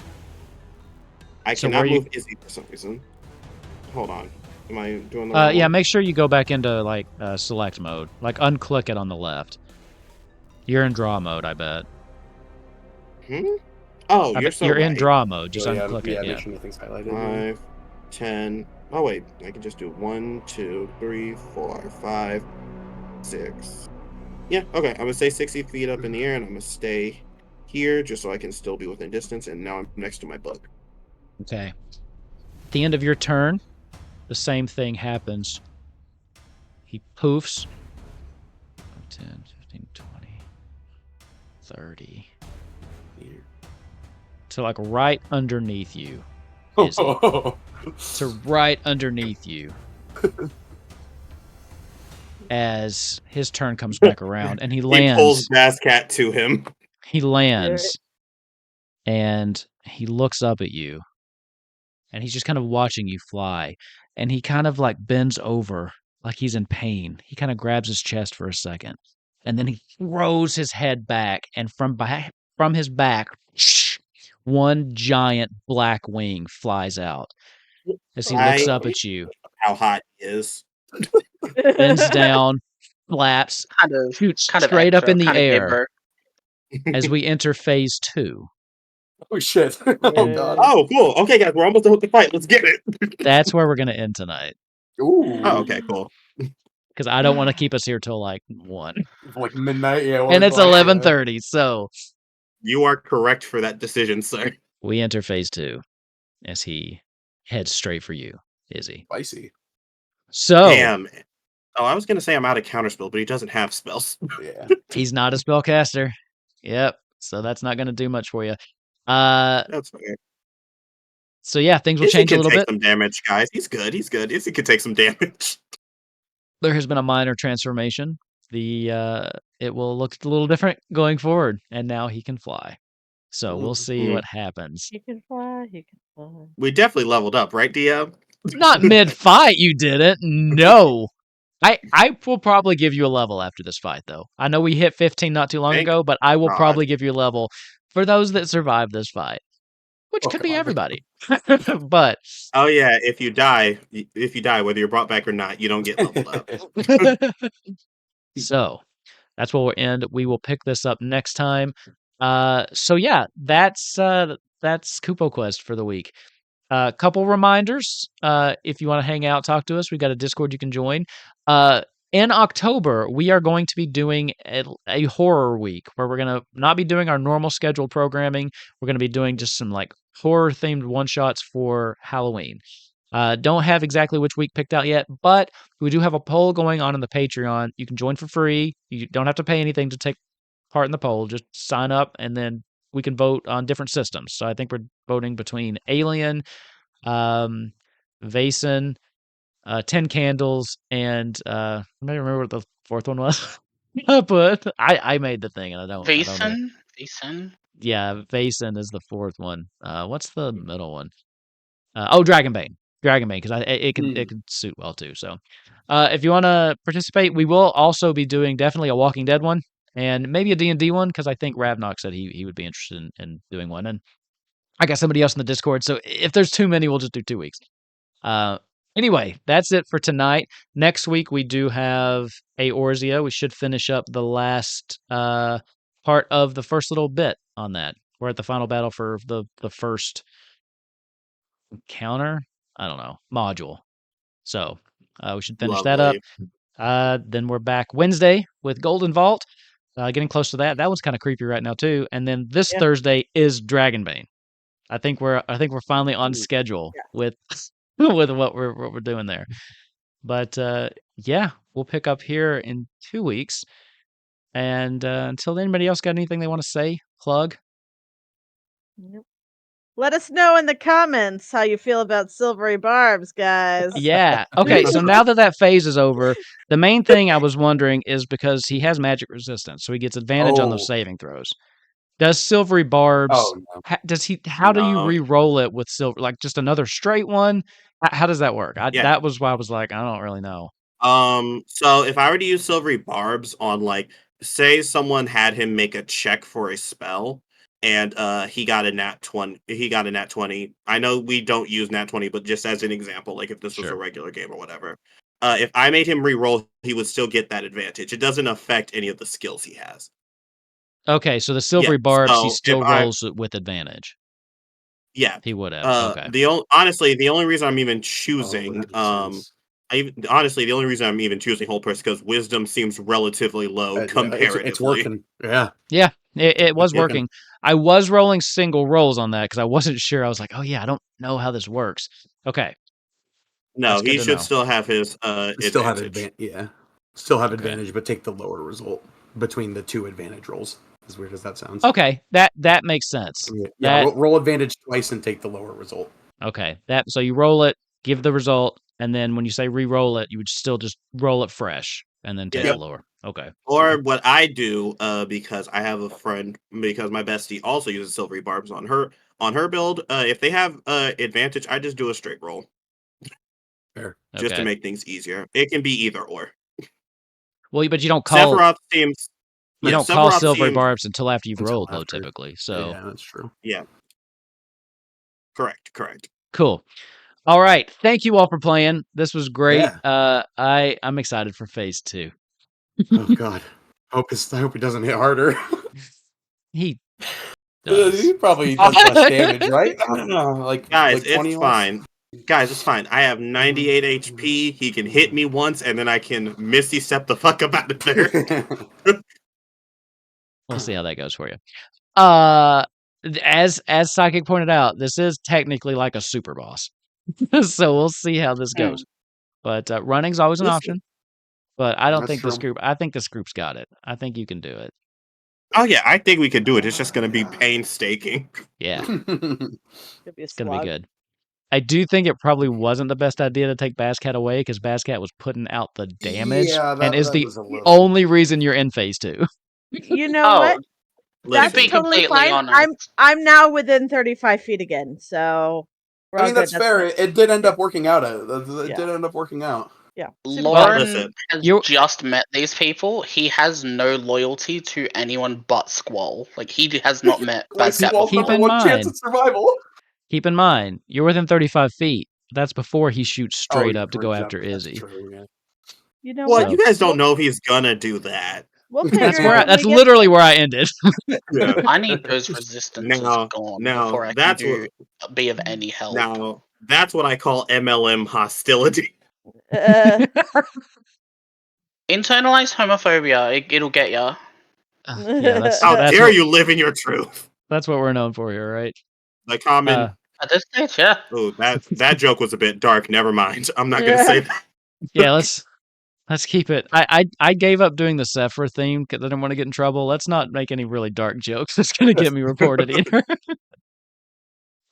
Speaker 2: I
Speaker 1: So
Speaker 2: cannot
Speaker 1: where you-
Speaker 2: move Izzy for some reason. Hold on. Am I doing the wrong
Speaker 1: Yeah,
Speaker 2: one?
Speaker 1: make sure you go back into like select mode. Like unclick it on the left. You're in draw mode, I bet.
Speaker 2: Oh, you're so
Speaker 1: you're
Speaker 2: right.
Speaker 1: in draw mode. Just
Speaker 5: Yeah,
Speaker 1: unclick it.
Speaker 5: make
Speaker 1: Yeah.
Speaker 5: sure nothing's highlighted.
Speaker 2: 5, 10. Oh wait, I can just do 1, 2, 3, 4, 5, 6. Yeah, okay. I'm gonna stay 60 feet up in the air, and I'm gonna stay here just so I can still be within distance. And now I'm next to my book.
Speaker 1: Okay. At the end of your turn, the same thing happens. He poofs. 10, 15, 20, 30. To like right underneath you. Izzy. To right underneath you. As his turn comes back around and he
Speaker 2: He pulls
Speaker 1: lands.
Speaker 2: Bascat to him.
Speaker 1: He lands and he looks up at you. And he's just kind of watching you fly. And he kind of like bends over like he's in pain. He kind of grabs his chest for a second. And then he throws his head back. And from his back, one giant black wing flies out as he looks up at you.
Speaker 2: How hot he is.
Speaker 1: Bends down, flaps, shoots
Speaker 4: kind of
Speaker 1: straight up
Speaker 4: extra,
Speaker 1: in the
Speaker 4: kind of
Speaker 1: air
Speaker 4: gibber.
Speaker 1: as we enter phase 2.
Speaker 5: Oh shit! Oh god!
Speaker 2: Oh, cool. Okay, guys, we're almost done with the fight. Let's get it.
Speaker 1: That's where we're going to end tonight.
Speaker 5: Ooh!
Speaker 2: Oh, okay, cool.
Speaker 1: Because I don't want to keep us here till like 1.
Speaker 5: Like midnight, yeah.
Speaker 1: And it's
Speaker 5: 1 o'clock,
Speaker 1: 11:30, so
Speaker 2: You are correct for that decision, sir.
Speaker 1: we enter phase 2 as he heads straight for you, Izzy.
Speaker 5: Spicy.
Speaker 1: So
Speaker 2: Damn. Oh, I was gonna say I'm out of counterspell, but he doesn't have spells.
Speaker 5: Yeah.
Speaker 1: he's not a spellcaster. Yep. So that's not going to do much for you. So
Speaker 2: That's okay.
Speaker 1: yeah, things will
Speaker 2: Izzy
Speaker 1: change a
Speaker 2: can
Speaker 1: little
Speaker 2: take
Speaker 1: bit.
Speaker 2: some damage, guys. He's good. He's good. Izzy can take some damage.
Speaker 1: There has been a minor transformation. It will look a little different going forward, and now he can fly. So we'll see what happens.
Speaker 3: He can fly. He can fly.
Speaker 2: We definitely leveled up, right, DM?
Speaker 1: Not mid-fight, you didn't. No. I will probably give you a level after this fight, though. I know we hit 15 not too long
Speaker 2: Thank
Speaker 1: ago, but I will
Speaker 2: God.
Speaker 1: probably give you a level for those that survive this fight, which
Speaker 5: Oh,
Speaker 1: could be
Speaker 5: God.
Speaker 1: everybody. But
Speaker 2: Oh yeah, if you die, whether you're brought back or not, you don't get leveled up.
Speaker 1: so that's where we'll end. We will pick this up next time. So yeah, that's Kupo Quest for the week. Couple reminders. If you want to hang out, talk to us, we got a Discord you can join. In October, we are going to be doing a horror week where we're going to not be doing our normal scheduled programming. We're going to be doing just some like horror themed one shots for Halloween. Don't have exactly which week picked out yet, but we do have a poll going on in the Patreon. You can join for free. You don't have to pay anything to take part in the poll. Just sign up and then we can vote on different systems. So I think we're voting between Alien, Vason, 10 Candles, and I don't remember what the fourth one was. But I made the thing and I don't know.
Speaker 4: Vason?
Speaker 1: Yeah, Vason is the fourth one. What's the middle one? Dragonbane, because it can suit well too. So, if you want to participate, we will also be doing definitely a Walking Dead one and maybe a D&D one because I think Ravnock said he would be interested in doing one, and I got somebody else in the Discord. So if there's too many, we'll just do 2 weeks. Anyway, that's it for tonight. Next week we do have Eorzea. We should finish up the last part of the first little bit on that. We're at the final battle for the first encounter. I don't know, module. So we should finish that up. Then we're back Wednesday with Golden Vault. Getting close to that. That one's kind of creepy right now too. And then this Thursday is Dragonbane. I think we're finally on schedule with with what we're doing there. But yeah, we'll pick up here in 2 weeks. And until then, anybody else got anything they want to say? Plug?
Speaker 3: Nope. Let us know in the comments how you feel about silvery barbs, guys.
Speaker 1: Yeah. Okay, so now that phase is over, the main thing I was wondering is because he has magic resistance, so he gets advantage on those saving throws. Does silvery barbs?
Speaker 5: Oh no.
Speaker 1: How do you
Speaker 2: No.
Speaker 1: re-roll it with silver? Like just another straight one? How does that work?
Speaker 2: Yeah.
Speaker 1: That was why I was like, I don't really know.
Speaker 2: So if I were to use silvery barbs on, like, say someone had him make a check for a spell and he got a nat 20. I know we don't use nat 20, but just as an example, like if this was a regular game or whatever. If I made him re-roll, he would still get that advantage. It doesn't affect any of the skills he has.
Speaker 1: Okay, so the silvery barbs, he
Speaker 2: so
Speaker 1: still
Speaker 2: if I-
Speaker 1: rolls it with advantage.
Speaker 2: Yeah.
Speaker 1: He would have. Okay.
Speaker 2: Honestly, the only reason I'm even
Speaker 5: Oh,
Speaker 2: choosing
Speaker 5: that makes sense.
Speaker 2: honestly, the only reason I'm even choosing whole person because wisdom seems relatively low
Speaker 5: Yeah,
Speaker 2: comparatively.
Speaker 5: it's working. Yeah.
Speaker 1: Yeah, it was
Speaker 2: Yeah.
Speaker 1: working. I was rolling single rolls on that because I wasn't sure. I was like, oh yeah, I don't know how this works. Okay.
Speaker 2: No,
Speaker 1: That's good
Speaker 2: he
Speaker 1: to
Speaker 2: should
Speaker 1: know.
Speaker 2: still have his
Speaker 5: Still have
Speaker 2: advantage.
Speaker 5: Still have
Speaker 1: Okay.
Speaker 5: advantage, but take the lower result between the 2 advantage rolls. As weird as that sounds.
Speaker 1: Okay, that makes sense.
Speaker 5: Yeah, roll advantage twice and take the lower result.
Speaker 1: Okay, so you roll it, give the result, and then when you say re-roll it, you would still just roll it fresh and then take the lower. Okay.
Speaker 2: Or what I do, because I have a friend, because my bestie also uses silvery barbs on her build. If they have advantage, I just do a straight roll.
Speaker 5: Fair.
Speaker 2: Just to make things easier. It can be either or.
Speaker 1: Well, but you don't call
Speaker 2: Sephiroth seems.
Speaker 1: You don't call silvery barbs until after you've rolled, though, typically. So
Speaker 5: yeah, that's true.
Speaker 2: Yeah. Correct.
Speaker 1: Cool. All right. Thank you all for playing. This was great.
Speaker 5: Yeah.
Speaker 1: I'm excited for phase 2.
Speaker 5: Oh God. I hope it doesn't hit harder.
Speaker 1: He does.
Speaker 5: He probably does less damage, right? I don't know,
Speaker 2: Guys,
Speaker 5: like 20
Speaker 2: it's
Speaker 5: less?
Speaker 2: fine. Guys, it's fine. I have 98 HP. He can hit me once, and then I can Misty Step the fuck up out of there.
Speaker 1: We'll see how that goes for you. As Psychic pointed out, this is technically like a super boss. So we'll see how this goes. But running's always an option. But I don't
Speaker 5: That's
Speaker 1: think this
Speaker 5: true.
Speaker 1: group. I think this group's got it. I think you can do it.
Speaker 2: Oh yeah, I think we could do it. It's just gonna be painstaking.
Speaker 1: Yeah,
Speaker 3: Could be a
Speaker 1: it's gonna be
Speaker 3: slog.
Speaker 1: good. I do think it probably wasn't the best idea to take Basscat away because Basscat was putting out the damage
Speaker 5: Yeah,
Speaker 1: and is
Speaker 5: that
Speaker 1: the
Speaker 5: was a little.
Speaker 1: only reason you're in phase 2.
Speaker 3: You know
Speaker 4: Oh,
Speaker 3: what? That's
Speaker 4: to be
Speaker 2: Listen,
Speaker 3: totally
Speaker 4: completely
Speaker 3: fine.
Speaker 4: honest,
Speaker 3: I'm now within 35 feet again, so we're
Speaker 5: I
Speaker 3: all
Speaker 5: mean,
Speaker 3: good.
Speaker 5: that's fair. It did end up working out. It
Speaker 3: Yeah.
Speaker 5: did end up working out.
Speaker 3: Yeah. super fine.
Speaker 4: Lauren
Speaker 2: listen.
Speaker 4: has
Speaker 1: You-
Speaker 4: just met these people. He has no loyalty to anyone but Squall. Like, he has not met
Speaker 5: Like
Speaker 4: Basscat
Speaker 5: Squall's
Speaker 1: Keep
Speaker 4: before.
Speaker 5: number
Speaker 1: in
Speaker 5: one chance
Speaker 1: mind-
Speaker 5: at survival.
Speaker 1: Keep in mind, you're within 35 feet. That's before he shoots straight
Speaker 5: Oh,
Speaker 1: up to go after
Speaker 5: that's
Speaker 1: Izzy.
Speaker 5: true, yeah.
Speaker 3: You know
Speaker 2: Well,
Speaker 3: what?
Speaker 2: you guys don't know if he's gonna do that.
Speaker 3: We'll figure
Speaker 1: That's
Speaker 3: it
Speaker 1: where.
Speaker 3: out when
Speaker 1: That's
Speaker 3: we get
Speaker 1: literally where I ended.
Speaker 2: Yeah.
Speaker 4: I need those resistances
Speaker 2: Now-
Speaker 4: gone
Speaker 2: now,
Speaker 4: before I can
Speaker 2: that's
Speaker 4: be of any help.
Speaker 2: Now that's what I call MLM hostility.
Speaker 4: Internalize homophobia. It'll get ya.
Speaker 1: Yeah, that's
Speaker 2: How
Speaker 1: that's
Speaker 2: dare
Speaker 1: what,
Speaker 2: you live in your truth?
Speaker 1: That's what we're known for here, right?
Speaker 2: The common.
Speaker 4: At this stage, yeah.
Speaker 2: Oh, that joke was a bit dark. Never mind. I'm not gonna say that.
Speaker 1: Yeah, let's keep it. I gave up doing the Sephiroth theme because I didn't want to get in trouble. Let's not make any really dark jokes. That's gonna get me reported either.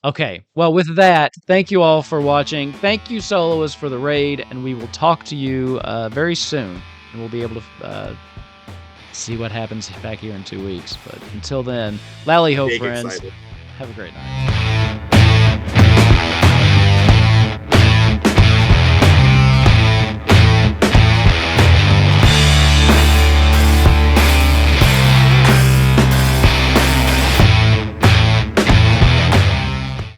Speaker 1: Okay, well, with that, thank you all for watching. Thank you, Soloists, for the raid, and we will talk to you very soon. And we'll be able to see what happens back here in 2 weeks. But until then, Lally Ho,
Speaker 2: Big
Speaker 1: friends.
Speaker 2: excited.
Speaker 1: Have a great night.